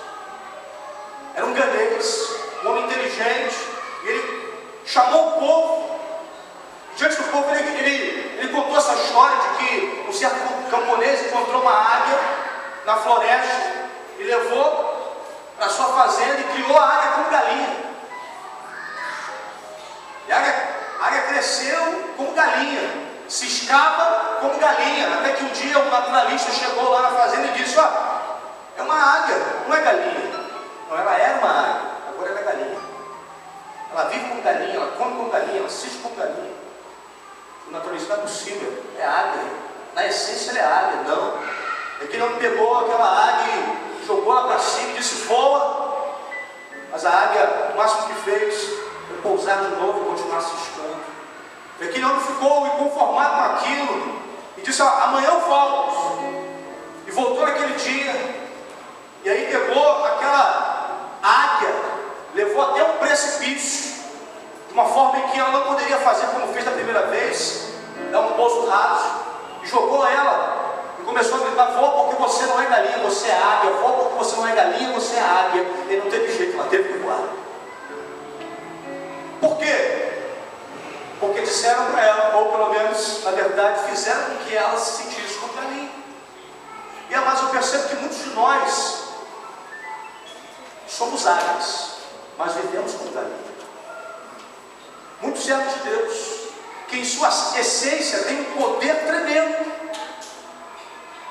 Era um ganês, um homem inteligente, e ele chamou o povo. Diante do povo, ele contou essa história de que um certo camponês encontrou uma águia na floresta e levou para sua fazenda e criou a águia como galinha. E a águia cresceu como galinha, ciscava como galinha, até que um dia um naturalista chegou lá na fazenda e disse: ó, é uma águia, não é galinha. Não, ela era uma águia, agora ela é galinha. Ela vive como galinha, ela come como galinha, ela cisca como galinha. O naturalista não é possível, é águia. Na essência ela é águia, não. Aquele homem pegou aquela águia e jogou ela para cima e disse: voa. Mas a águia, o máximo que fez foi pousar de novo e continuar ciscando. E aquele homem ficou inconformado com aquilo e disse: ó, amanhã eu volto. E voltou naquele dia. E aí pegou aquela águia, levou até um precipício, de uma forma em que ela não poderia fazer como fez da primeira vez, dar um pouso raso, e jogou ela, e começou a gritar: voa porque você não é galinha, você é águia, voa porque você não é galinha, você é águia. E não teve jeito, ela teve que voar. Por quê? Porque disseram para ela, ou pelo menos, na verdade, fizeram com que ela se sentisse como galinha. E mas eu percebo que muitos de nós somos águias, mas vivemos como galinha. Muitos servos de Deus, que em sua essência tem um poder tremendo,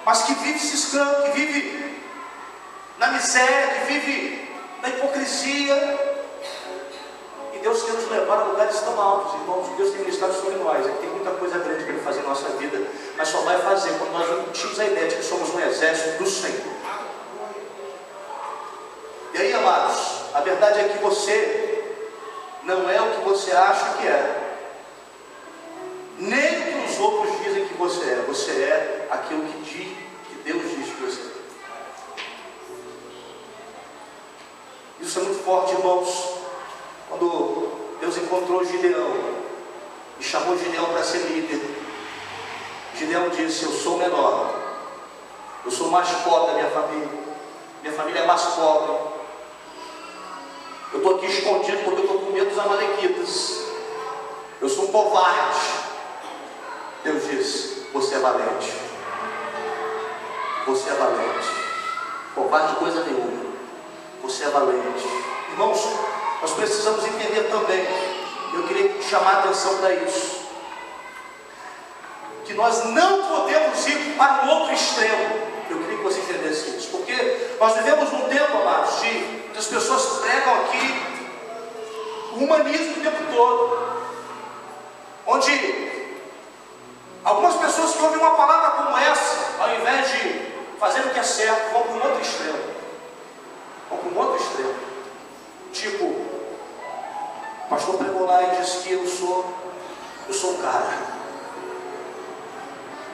mas que vive ciscando, que vive na miséria, que vive na hipocrisia. E Deus quer nos levar a lugares tão altos, irmãos. Deus tem ministrado sobre nós. Tem muita coisa grande para Ele fazer na nossa vida, mas só vai fazer quando nós incutimos a ideia de que somos um exército do Senhor. E aí, amados, a verdade é que você não é o que você acha que é, nem o que os outros dizem que você é. Você é aquilo que Deus diz que você é. Isso é muito forte, irmãos. Quando Deus encontrou Gideão e chamou Gideão para ser líder, Gideão disse: eu sou o menor, eu sou o mais pobre da minha família é mais pobre. Eu estou aqui escondido porque eu estou com medo dos amalequitas. Eu sou um covarde. Deus disse: você é valente. Você é valente. Covarde coisa nenhuma. Você é valente. Irmãos, nós precisamos entender também, eu queria chamar a atenção para isso, que nós não podemos ir para o outro extremo. Eu queria que você entendesse isso, porque nós vivemos num tempo, amados, que as pessoas pregam aqui o humanismo o tempo todo, onde algumas pessoas que ouvem uma palavra como essa, ao invés de fazer o que é certo, vão para um outro extremo. Vão para um outro extremo. Tipo, o pastor pregou lá e disse que eu sou um cara.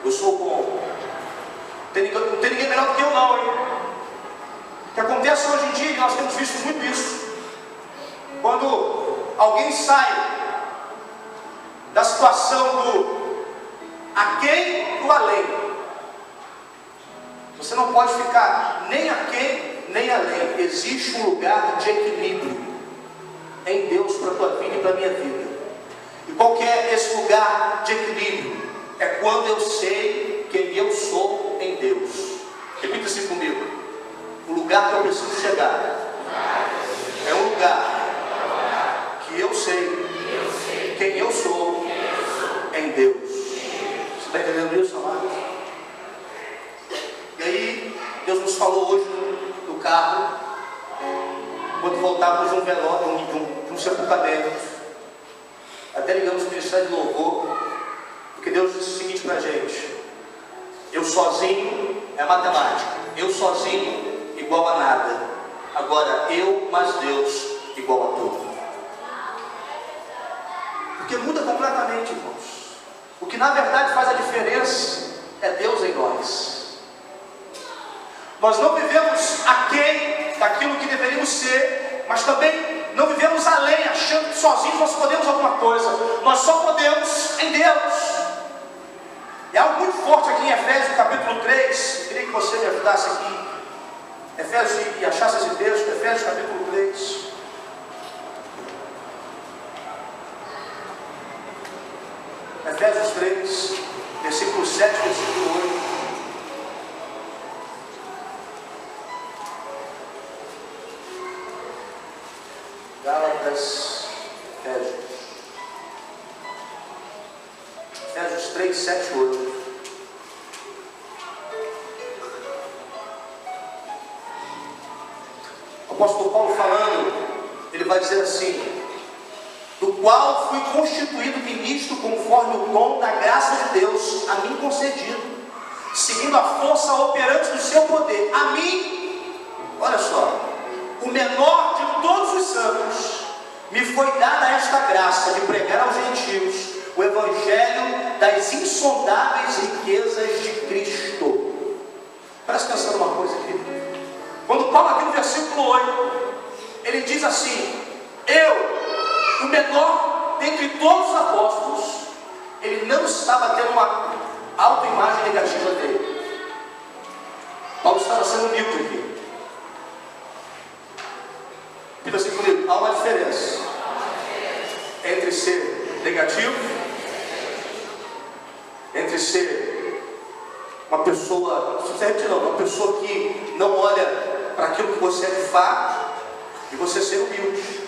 Eu sou bom. Não tem ninguém melhor do que eu não, hein? O que acontece hoje em dia, nós temos visto muito isso. Quando alguém sai da situação do aquém para o além, você não pode ficar nem aquém nem além. Existe um lugar de equilíbrio em Deus para a tua vida e para a minha vida. E qual que é esse lugar de equilíbrio? É quando eu sei quem eu sou em Deus. Repita assim comigo: o lugar que eu preciso chegar é um lugar que eu sei quem eu sou em Deus. Você está entendendo isso, amado? E aí, Deus nos falou hoje no carro quando voltávamos de um velório, de um sepultamento, até ligamos para o Ministério de Louvor, porque Deus disse o seguinte para a gente: eu sozinho é matemática, eu sozinho igual a nada, agora eu mais Deus igual a tudo. Porque muda completamente, irmãos. O que na verdade faz a diferença é Deus em nós. Nós não vivemos aquém daquilo que deveríamos ser, mas também não vivemos além, achando que sozinhos nós podemos alguma coisa. Nós só podemos em Deus. É algo muito forte aqui em Efésios capítulo 3. Eu queria que você me ajudasse aqui. Efésios, e achasse esse texto, Efésios capítulo 3. Efésios 3, versículo 7, versículo 8. Gálatas, Efésios 3, 7, 8. O apóstolo Paulo falando, ele vai dizer assim: do qual fui constituído ministro conforme o dom da graça de Deus a mim concedido, seguindo a força operante do seu poder. A mim, olha só, o menor de todos os santos, me foi dada esta graça de pregar aos gentios o evangelho das insondáveis riquezas de Cristo. Presta atenção numa coisa aqui. Quando Paulo aqui no versículo 8, ele diz assim: eu, o menor dentre todos os apóstolos, ele não estava tendo uma autoimagem negativa dele. Paulo estava sendo humilde aqui. Diga assim comigo: há uma diferença entre ser negativo, entre ser uma pessoa, uma pessoa que não olha para aquilo que você é de fato, e você ser humilde.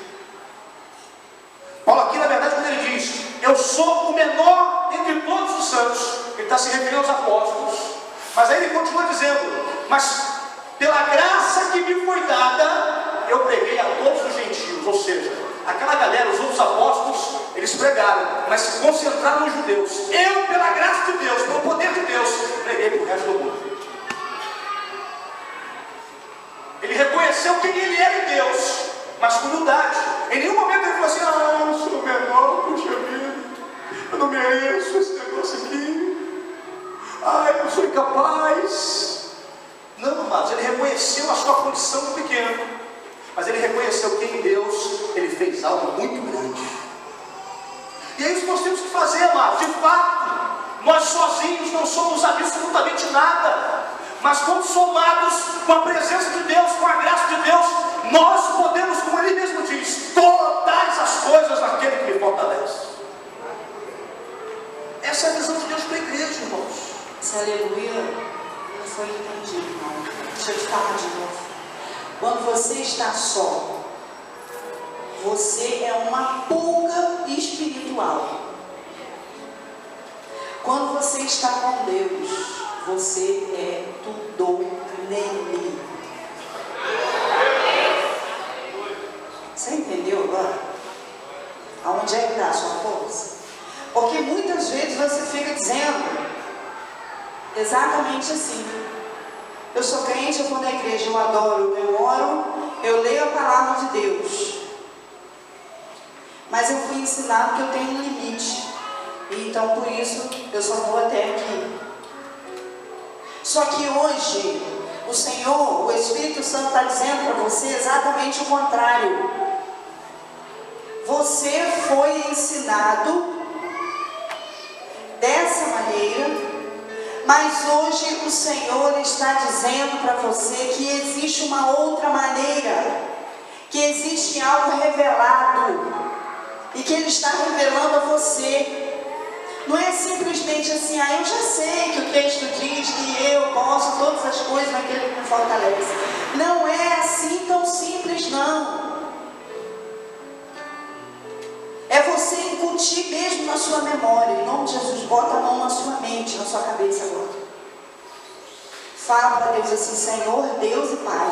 Paulo aqui, na verdade, quando ele diz eu sou o menor entre todos os santos, ele está se referindo aos apóstolos. Mas aí ele continua dizendo: mas pela graça que me foi dada, eu preguei a todos os gentios. Ou seja, aquela galera, os outros apóstolos, eles pregaram, mas se concentraram nos judeus. Eu, pela graça de Deus, pelo poder de Deus, preguei para o resto do mundo. Ele reconheceu quem ele era em Deus, mas com humildade. Em nenhum momento ele falou assim: ah, eu sou menor, puxa vida, eu não mereço esse negócio aqui, eu sou incapaz. Não, amados, ele reconheceu a sua condição pequena, mas ele reconheceu que em Deus ele fez algo muito grande. E é isso que nós temos que fazer, amados. De fato, nós sozinhos não somos absolutamente nada, mas quando somados com a presença de Deus, com a graça de Deus, nós podemos, como ele mesmo diz, todas as coisas naquele que me fortalece. Essa é a visão de Deus para a igreja, irmãos. Esse aleluia não foi entendido, irmão. Deixa eu te falar de novo. Quando você está só, você é uma pulga espiritual. Quando você está com Deus, você é tudo nele. Você entendeu agora? Aonde é que está a sua força? Porque muitas vezes você fica dizendo exatamente assim: eu sou crente, eu vou na igreja, eu adoro, eu oro, eu leio a palavra de Deus, mas eu fui ensinado que eu tenho um limite, e então por isso eu só vou até aqui. Só que hoje o Senhor, o Espírito Santo está dizendo para você exatamente o contrário. Você foi ensinado dessa maneira, mas hoje o Senhor está dizendo para você que existe uma outra maneira, que existe algo revelado, e que Ele está revelando a você. Não é simplesmente assim: eu já sei que o texto diz que eu posso todas as coisas naquele que me fortalece. Não é assim tão simples, não. É você incutir mesmo na sua memória. Em nome de Jesus, bota a mão na sua mente, na sua cabeça agora. Fala para Deus assim: Senhor, Deus e Pai,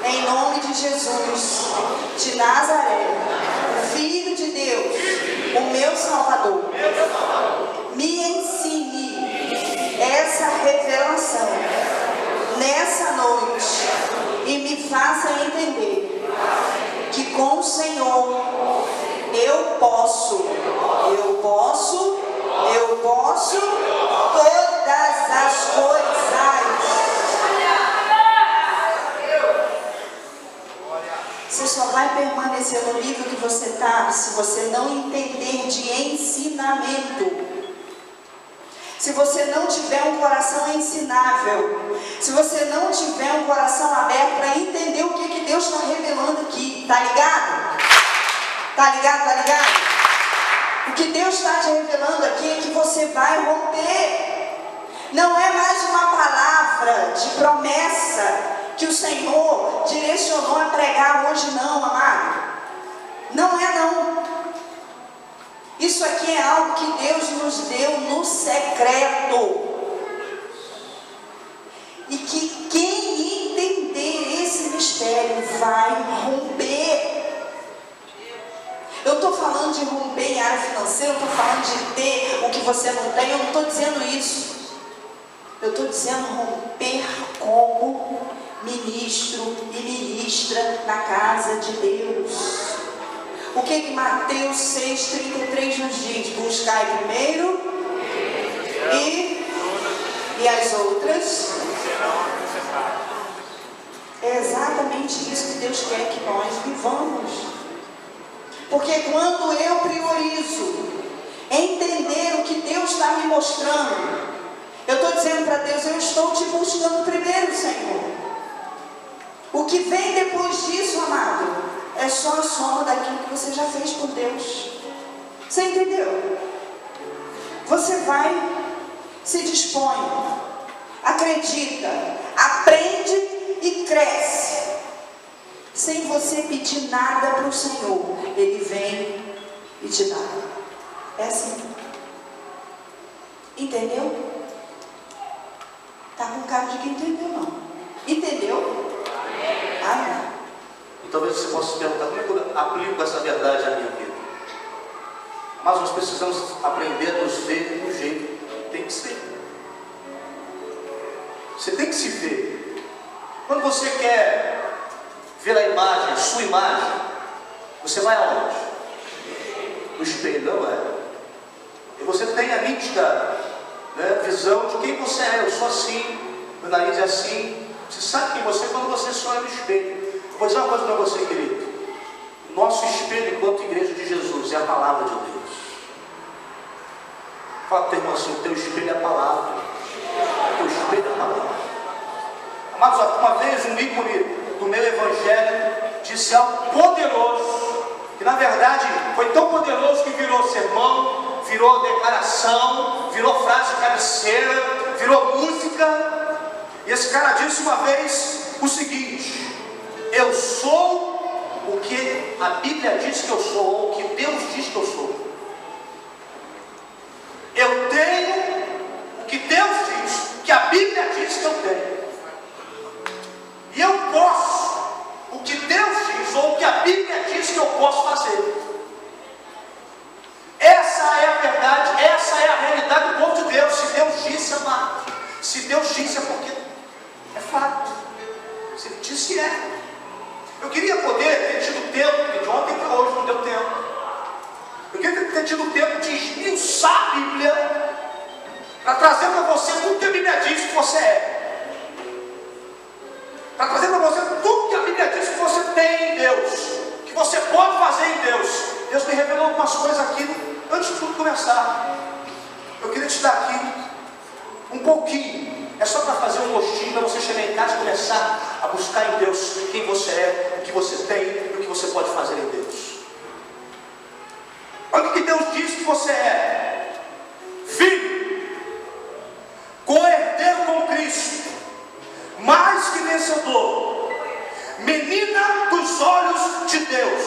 em nome de de Jesus de Nazaré, o Filho de Deus, o meu Salvador, me ensine essa revelação nessa noite e me faça entender que com o Senhor eu posso todas as coisas. Você só vai permanecer no nível que você está se você não entender de ensinamento. Se você não tiver um coração ensinável, se você não tiver um coração aberto para entender o que Deus está revelando aqui, tá ligado? Tá ligado, tá ligado? O que Deus está te revelando aqui é que você vai romper. Não é mais uma palavra de promessa que o Senhor direcionou a pregar hoje, não, amado. Não é não. Isso aqui é algo que Deus nos deu no secreto. E que quem entender esse mistério vai romper. Eu estou falando de romper em área financeira, eu estou falando de ter o que você não tem, eu não estou dizendo isso. Eu estou dizendo romper como ministro e ministra na casa de Deus. O que Mateus 6,33 nos diz? Buscai primeiro e as outras. É exatamente isso que Deus quer que nós vivamos. Porque quando eu priorizo entender o que Deus está me mostrando, eu estou dizendo para Deus, eu estou te buscando primeiro, Senhor. O que vem depois disso, amado, é só a soma daquilo que você já fez por Deus. Você entendeu? Você vai, se dispõe, acredita, aprende e cresce. Sem você pedir nada para o Senhor, Ele vem e te dá. É assim. Entendeu? Tá com cara de que entendeu, não. Entendeu? Amém. E talvez você possa se perguntar, como é que eu aplico essa verdade à minha vida? Mas nós precisamos aprender a nos ver do jeito que tem que ser. Você tem que se ver. Quando você quer ver a imagem, a sua imagem, você vai aonde? No espelho, não é? E você tem a nítida visão de quem você é. Eu sou assim, meu nariz é assim. Você sabe quem você é quando você se olha no espelho. Eu vou dizer uma coisa para você, querido. Nosso espelho, enquanto igreja de Jesus, é a palavra de Deus. Fala para o teu irmão assim, o teu espelho é a palavra. O teu espelho é a palavra. Amados, uma vez um ícone do meu evangelho disse algo poderoso, que na verdade foi tão poderoso que virou sermão, virou declaração, virou frase de cabeceira, virou música. E esse cara disse uma vez o seguinte: eu sou o que a Bíblia diz que eu sou, ou o que Deus diz que eu sou. Eu tenho o que Deus diz, que a Bíblia diz que eu tenho. E eu posso o que Deus diz, ou o que a Bíblia diz que eu posso fazer. Essa é a verdade, essa é a realidade do povo de Deus. Se Deus disse, amado, se Deus disse é porque é fato. Se Ele disse é. Eu queria poder ter tido tempo, porque de ontem para hoje não deu tempo. Eu queria ter tido tempo de esmiuçar a Bíblia, para trazer para você tudo que a Bíblia diz que você é. Para trazer para você tudo que a Bíblia diz que você tem em Deus, que você pode fazer em Deus. Deus me revelou algumas coisas aqui antes de tudo começar. Eu queria te dar aqui um pouquinho. É só para fazer um gostinho, para você chegar em casa e começar a buscar em Deus quem você é, o que você tem e o que você pode fazer em Deus. Olha o que Deus diz que você é: filho, co-herdeiro com Cristo, mais que vencedor, menina dos olhos de Deus,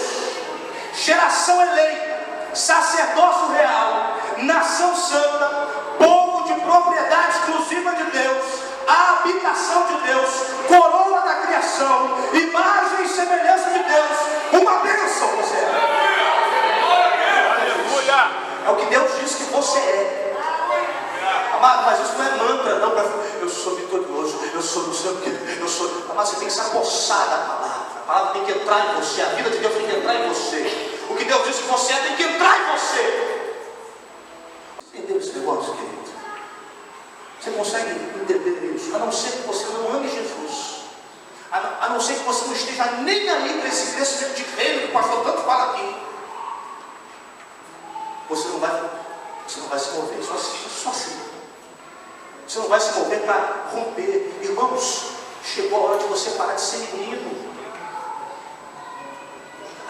geração eleita, sacerdócio real, nação santa, povo de propriedade exclusiva de Deus, a habitação de Deus, coroa da criação, imagem e semelhança alicerçada a palavra tem que entrar em você, a vida de Deus tem que entrar em você, o que Deus disse que você é tem que entrar em você. Entendeu esse negócio, querido? Você consegue entender isso? A não ser que você não ame Jesus, a não ser que você não esteja nem aí para esse crescimento de reino que o pastor tanto fala aqui, você não vai se mover, só assim. Você não vai se mover para romper. Irmãos, chegou a hora de você parar de ser menino.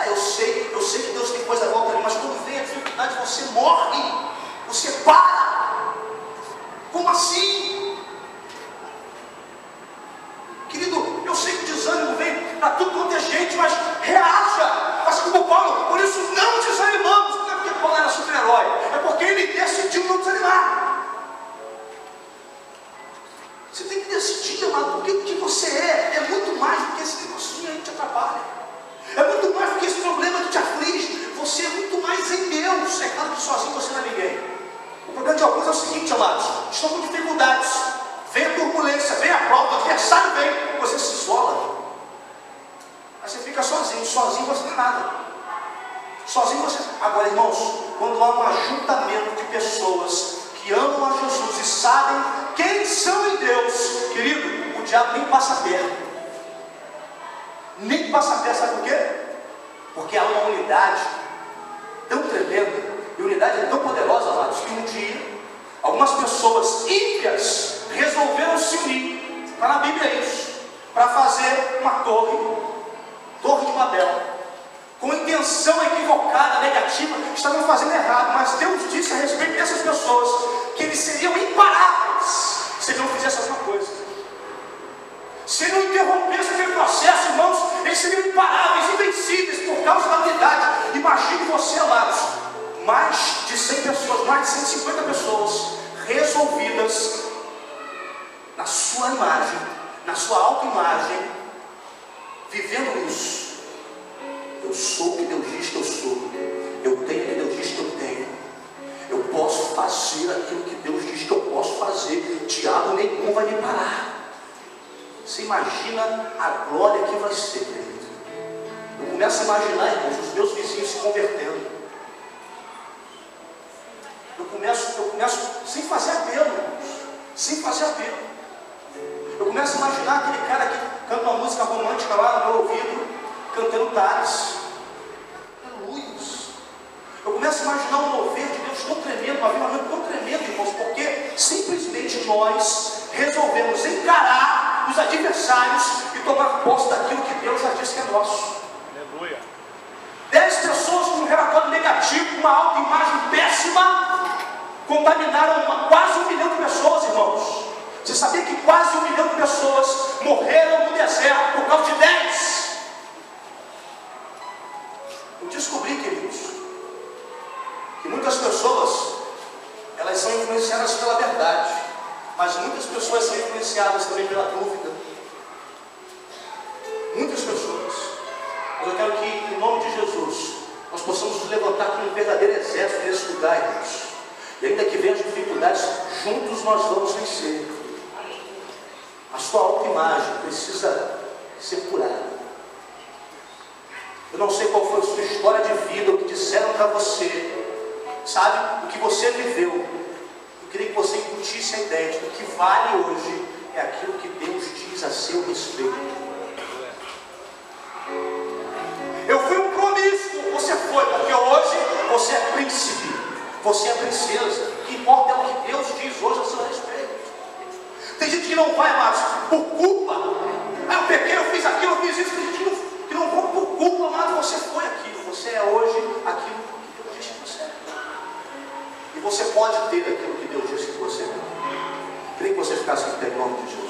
Eu sei que Deus tem coisa boa para mim, mas quando vem a dificuldade você morre, você para. Como assim? Querido, eu sei que o desânimo vem para tudo quanto é gente, mas reaja. Mas como Paulo, por isso não desanimamos. Não é porque Paulo era super-herói, é porque ele decidiu não desanimar. Você tem que decidir, amado, porque o que você é muito mais do que esse negocinho aí que te atrapalha. É muito mais do que esse problema que te aflige. Você é muito mais em Deus. É claro que sozinho você não é ninguém. O problema de alguns é o seguinte, amados: estão com dificuldades, vem a turbulência, vem a prova, o adversário vem, você se isola. Aí você fica sozinho você não é nada. Sozinho você. Agora, irmãos, quando há um ajuntamento de pessoas que amam a Jesus e sabem quem são em Deus, querido, o diabo nem passa perto. Nem passa perto, sabe por quê? Porque há uma unidade tão tremenda, e unidade é tão poderosa, amados, que um dia algumas pessoas ímpias resolveram se unir. Está na Bíblia isso, para fazer uma torre de Babel, com intenção equivocada, negativa, estavam fazendo errado, mas Deus disse a respeito dessas pessoas que eles seriam imparáveis se ele não fizesse alguma coisa. Se ele não interrompesse aquele processo, irmãos, eles seriam imparáveis, invencíveis por causa da unidade. Imagine você, amados, mais de 100 pessoas, mais de 150 pessoas resolvidas na sua imagem, na sua autoimagem, vivendo isso. Eu sou o que Deus diz que eu sou, eu tenho o que Deus diz que eu tenho, eu posso fazer aquilo que Deus diz que eu posso fazer, diabo nenhum vai me parar. Você imagina a glória que vai ser, querido. Eu começo a imaginar, irmãos, os meus vizinhos se convertendo. Eu começo sem fazer apelo, irmãos, sem fazer apelo. Eu começo a imaginar aquele cara que canta uma música romântica lá no meu ouvido, cantando Tales. Aleluias. Eu começo a imaginar um mover de Deus tão tremendo, um avivamento tão tremendo, irmãos, porque simplesmente nós resolvemos encarar os adversários e tomar posse daquilo que Deus já disse que é nosso. Aleluia. 10 pessoas com um relatório negativo, uma autoimagem péssima, contaminaram quase 1 milhão de pessoas, irmãos. Você sabia que quase 1 milhão de pessoas morreram no deserto por causa de 10? Eu descobri, queridos, que muitas pessoas, elas são influenciadas pela verdade, mas muitas pessoas são influenciadas também pela dúvida. Muitas pessoas. Mas eu quero que, em nome de Jesus, nós possamos nos levantar como um verdadeiro exército nesse lugar, irmãos. E ainda que venham as dificuldades, juntos nós vamos vencer. A sua autoimagem precisa ser curada. Eu não sei qual foi a sua história de vida, o que disseram para você, sabe, o que você viveu. Eu queria que você incutisse a ideia de que o que vale hoje é aquilo que Deus diz a seu respeito. Eu fui um promíscuo, você foi, porque hoje você é príncipe, você é princesa. O que importa é o que Deus diz hoje a seu respeito. Tem gente que não vai mais por culpa. Eu pequei, eu fiz aquilo, eu fiz isso. Tem gente que não vai por culpa, mas você foi aquilo. Você é hoje aquilo que Deus disse que você é. E você pode ter aquilo que Deus disse que você é. Queria que você ficasse em pé em nome de Jesus.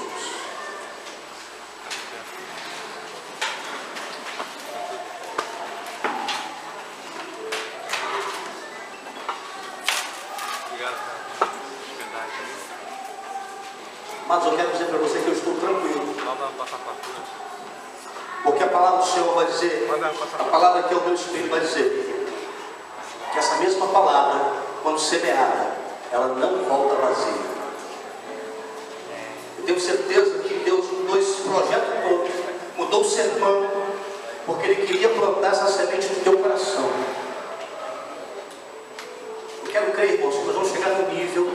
Mas eu quero dizer para você que eu estou tranquilo. Porque a palavra do Senhor vai dizer, a palavra que é o meu Espírito vai dizer, que essa mesma palavra, quando semeada, ela não volta vazia. Eu tenho certeza que Deus mudou esse projeto todo, mudou todo o sermão, porque Ele queria plantar essa semente no teu coração. Eu quero crer, irmãos, que nós vamos chegar no nível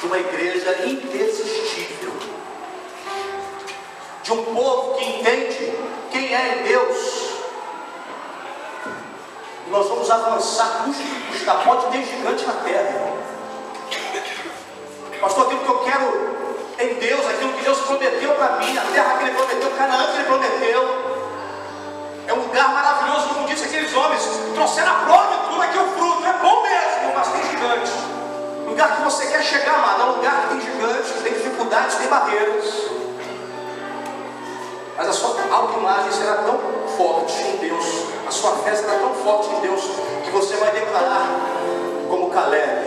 de uma igreja indesistível, de um povo que entende quem é em Deus. E nós vamos avançar, custa que custar. Pode ter gigante na terra. Pastor, aquilo que eu quero em Deus, aquilo que Deus prometeu para mim, a terra que Ele prometeu, Canaã que Ele prometeu, é um lugar maravilhoso, como disse aqueles homens, trouxeram a prova e tudo, aqui é o fruto, é bom mesmo, mas tem gigante. Lugar que você quer chegar, amado, é um lugar que tem gigantes, que tem dificuldades, tem barreiras. Mas a sua autoimagem será tão forte em Deus, a sua fé será tão forte em Deus, que você vai declarar como Caleb: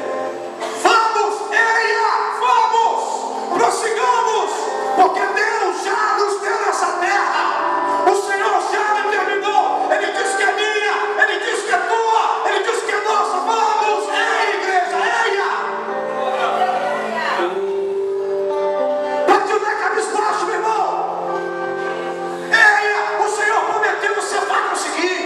vamos, Eia, vamos, prossigamos, porque Deus já nos deu essa terra, o Senhor já determinou, Ele diz que é minha, Ele diz que é tua, Ele diz que é nossa. Vamos, ei, igreja, Eia! Bate o pé cabisbaixo, meu irmão. Eia, o Senhor prometeu, você vai conseguir.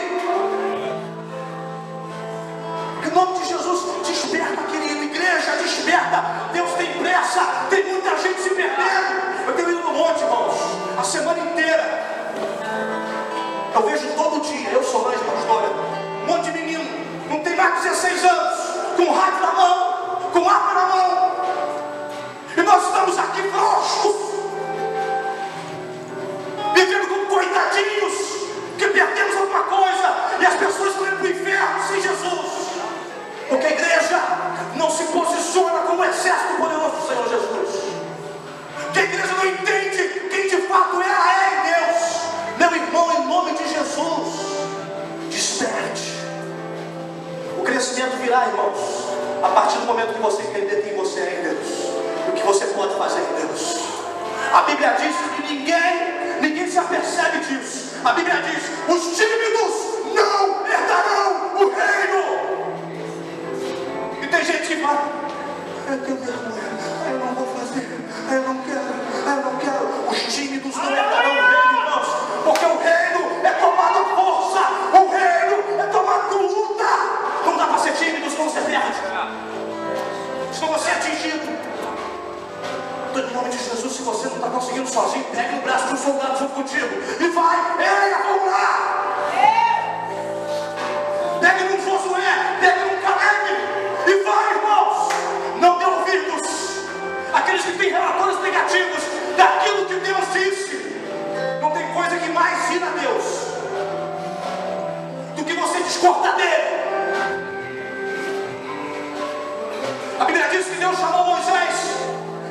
Em nome de Jesus, desperta, querido, igreja, desperta. Deus tem pressa, tem muita gente se perdendo. Eu tenho ido no monte, irmãos, a semana inteira. Eu vejo todo dia, eu sou mais pastora, um monte de menino, não tem mais de 16 anos, com rádio na mão, com arma na mão. E nós estamos aqui frouxos, vivendo como coitadinhos, que perdemos alguma coisa, e as pessoas estão indo para o inferno sem Jesus. Porque a igreja não se posiciona como o exército poderoso do Senhor Jesus. Que a igreja não entende quem de fato ela é em Deus. Meu irmão, em nome de Jesus, desperte. O crescimento virá, irmãos, a partir do momento que você entender quem você é em Deus, e o que você pode fazer em Deus. A Bíblia diz que ninguém se apercebe disso. A Bíblia diz: os tímidos não herdarão o reino. E tem gente que vai: eu tenho vergonha, eu não vou fazer, eu não quero. Os tímidos não herdarão o reino, irmãos, porque o reino é tomado à força, o reino é tomado com luta. Não dá para ser tímido, senão você perde, senão você é atingido. Então, em nome de Jesus, se você não está conseguindo sozinho, pegue no braço de um soldado junto contigo e vai. Eia, vamos lá. Pegue num Josué, pegue num Caleb e vai, irmãos. Não dê ouvidos àqueles que têm relatórios negativos daquilo que Deus disse. Não tem coisa que mais ira a Deus do que você discordar dele. A Bíblia diz que Deus chamou Moisés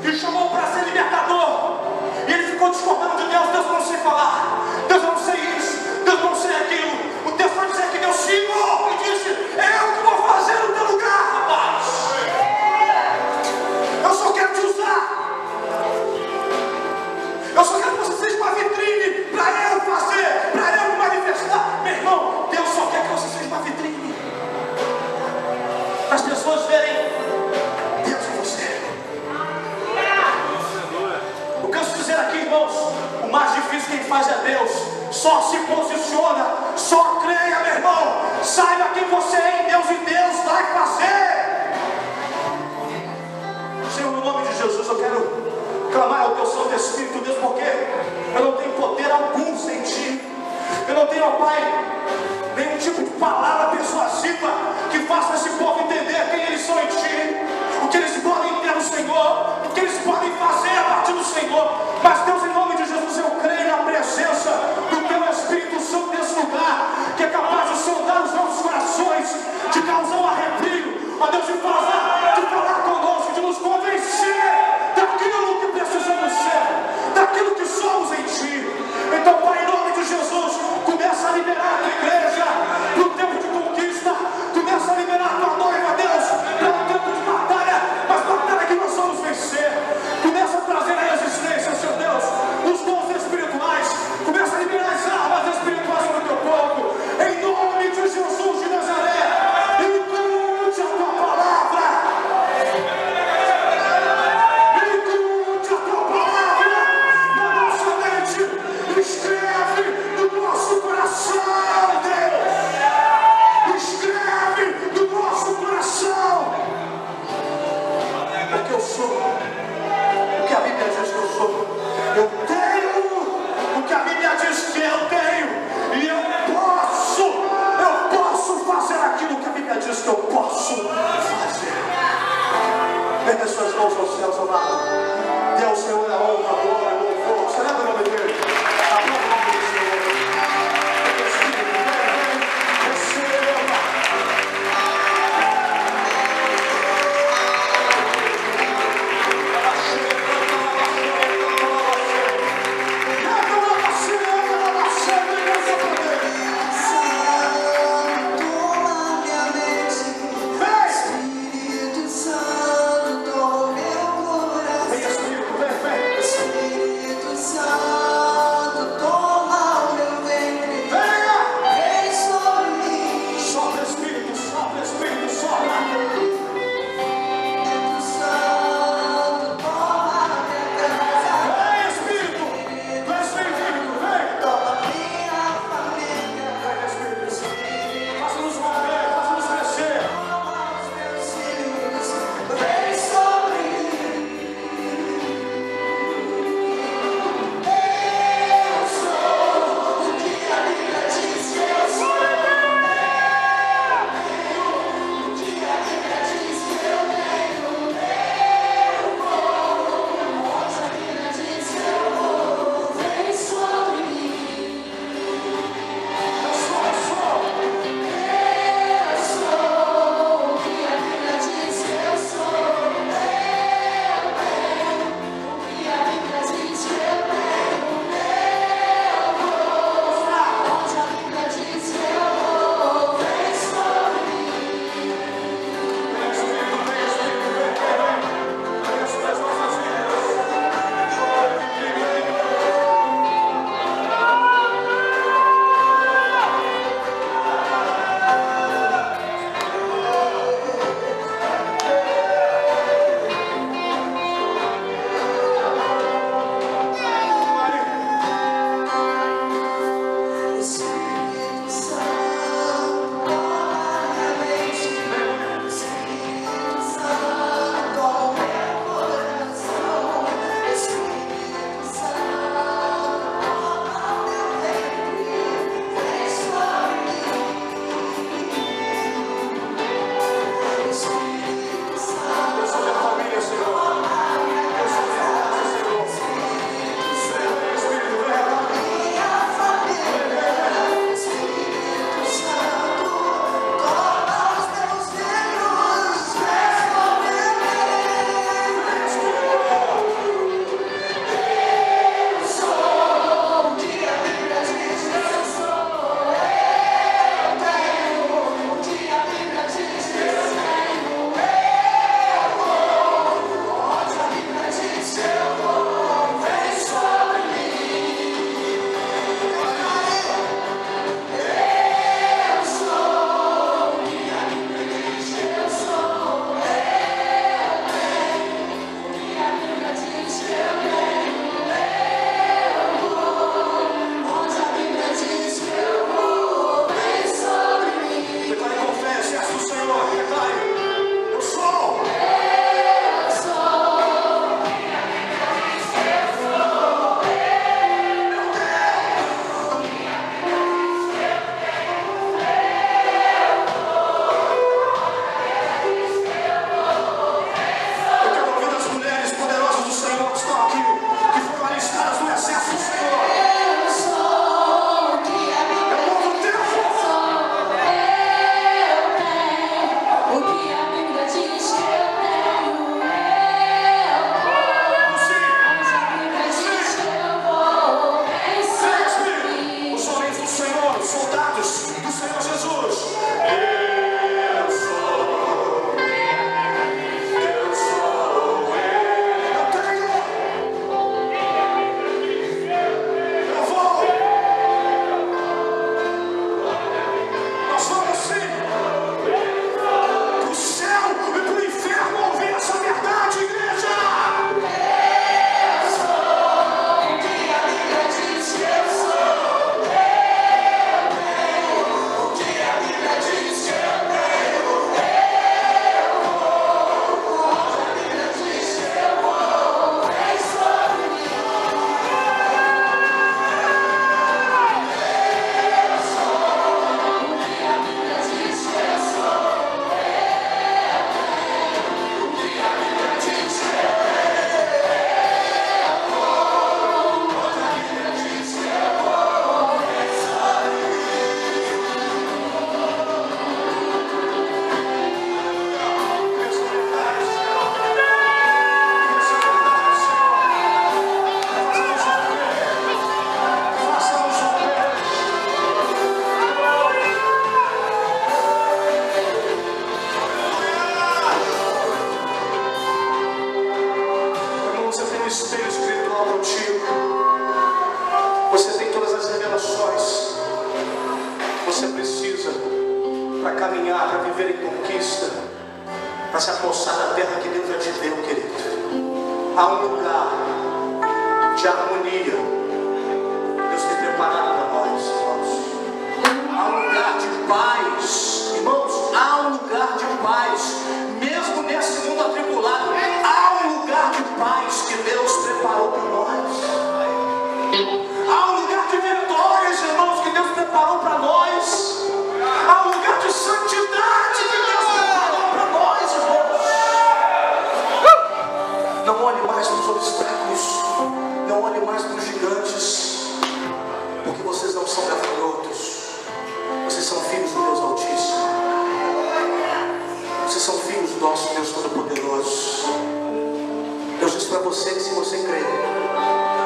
e chamou para ser libertador, e ele ficou discordando de Deus. Deus, não sei falar, Deus, não sei isso, Deus, não sei aquilo. O texto vai dizer que Deus chegou e disse: eu que vou fazer no teu lugar, rapaz. Eu só quero te usar, eu só quero que você seja uma vitrine para eu fazer, para eu me manifestar. Meu irmão, Deus só quer que você seja uma vitrine, para as pessoas verem Deus em você. Eu canso de dizer aqui, irmãos, o mais difícil quem faz é Deus. Só se posiciona, só creia, meu irmão. Saiba quem você é em Deus, e Deus vai fazer. Senhor, no nome de Jesus, eu quero clamar ao teu Santo Espírito, Deus, porque eu não tenho poder algum sem ti. Eu não tenho, ó Pai, nenhum tipo de palavra persuasiva que faça esse povo entender quem eles são em ti, o que eles podem ter no Senhor, o que eles podem fazer a partir do Senhor. Mas Deus, em nome de Jesus, eu creio na presença do teu Espírito Santo nesse lugar, que é capaz de sondar os nossos corações, de causar um arrepio, ó Deus, de falar conosco, de nos convencer daquilo que precisamos ser, daquilo que somos em ti. Então, Pai, em nome de Jesus, começa a liberar a tua caminhar, para viver em conquista, para se apossar da terra que Deus já te deu, querido. Há um lugar de harmonia Deus tem preparado para nós, irmãos. Há um lugar de paz, irmãos. Há um lugar de paz, mesmo nesse mundo atribulado. Há um lugar de paz que Deus preparou para nós. Há um lugar de vitórias, irmãos, que Deus preparou para nós. Há um lugar de santidade que Deus preparou para nós, irmãos. Não olhe mais para os obstáculos, não olhe mais para os gigantes, porque vocês não são gafanhotos, vocês são filhos do Deus Altíssimo, vocês são filhos do nosso Deus Todo-Poderoso. Deus diz para você que se você crer,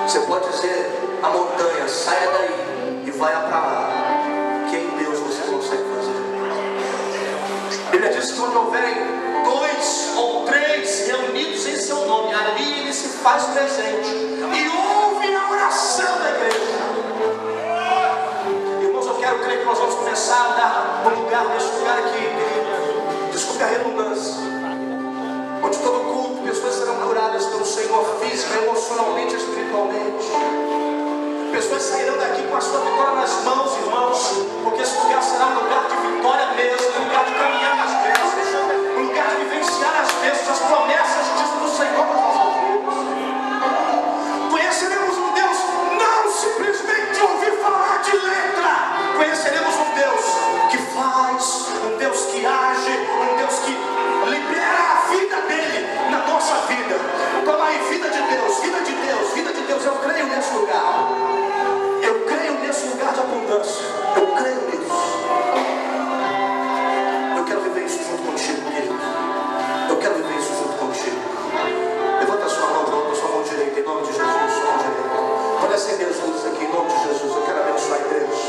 você pode dizer a montanha, saia daí e vai para lá, que em Deus você consegue fazer. A Bíblia diz que quando houverem 2 ou 3 reunidos em seu nome, ali ele se faz presente e ouve a oração da igreja. Irmãos, eu quero crer que nós vamos começar a andar no lugar, nesse lugar aqui, desculpe a redundância, onde todo culto, pessoas serão curadas pelo Senhor, física, emocionalmente, espiritualmente. Pessoas sairão daqui com a sua vitória nas mãos, irmãos, porque esse lugar será um lugar de vitória mesmo, um lugar de caminhar nas bênçãos, um lugar de vivenciar as bênçãos, as promessas do Senhor para as nossas vidas. Conheceremos um Deus não simplesmente ouvir falar de letra, conheceremos um Deus que faz, um Deus que age, um Deus que libera a vida dele na nossa vida. Toma aí, vida de Deus, vida de Deus, vida de Deus. Eu creio nesse lugar. Eu creio nesse lugar de abundância. Eu creio nisso. Eu quero viver isso junto contigo, querido. Eu quero viver isso junto contigo. Levanta a sua mão, levanta a sua mão direita, em nome de Jesus. Sua mão direita. Pode acender as luzes aqui, em nome de Jesus. Eu quero abençoar a igreja.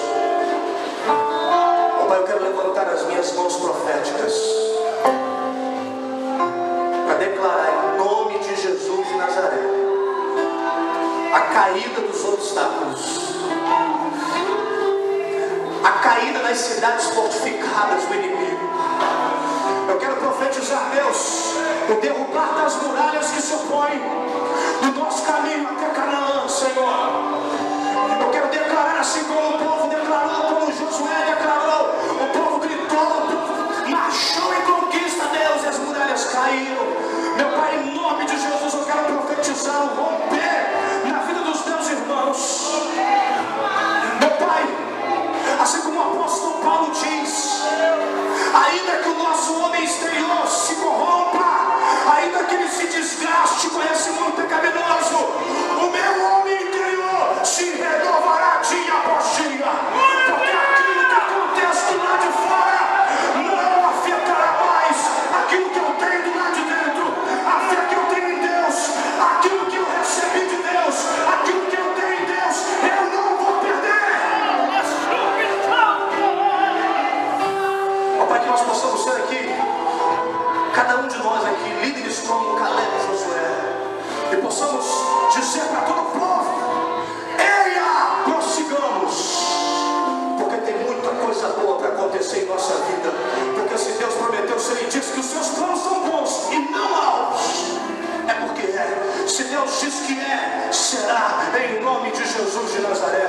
Oh, Pai, eu quero levantar as minhas mãos proféticas para declarar em nome de Jesus de Nazaré a caída dos obstáculos, a caída das cidades fortificadas do inimigo. Eu quero profetizar, Deus, o derrubar das muralhas que se opõem do nosso caminho até Canaã, Senhor. Eu quero declarar assim como o povo declarou, como Josué declarou, o povo gritou, o povo marchou em conquista, Deus, e as muralhas caíram. Meu Pai, em nome de Jesus, eu quero profetizar o romper na vida dos meus irmãos. Meu Pai, assim como o apóstolo Paulo diz, ainda que o nosso homem exterior se corrompa, ainda que ele se desgaste com esse mundo pecaminoso, o meu homem interior se renovará dia após dia, porque aquilo que acontece do lado de fora não afetará mais aquilo que eu tenho do lado de dentro, a fé que eu tenho em Deus, aquilo que eu recebi de Deus, aquilo que eu tenho em Deus, eu não vou perder. Ó Pai, que nós possamos ser aqui, cada um de nós aqui, líderes como Caleb e Josué, e possamos dizer para todo o povo: eia, prossigamos, porque tem muita coisa boa para acontecer em nossa vida, porque se Deus prometeu, se Ele disse que os seus planos são bons e não maus, é porque é. Se Deus diz que é, será, em nome de Jesus de Nazaré.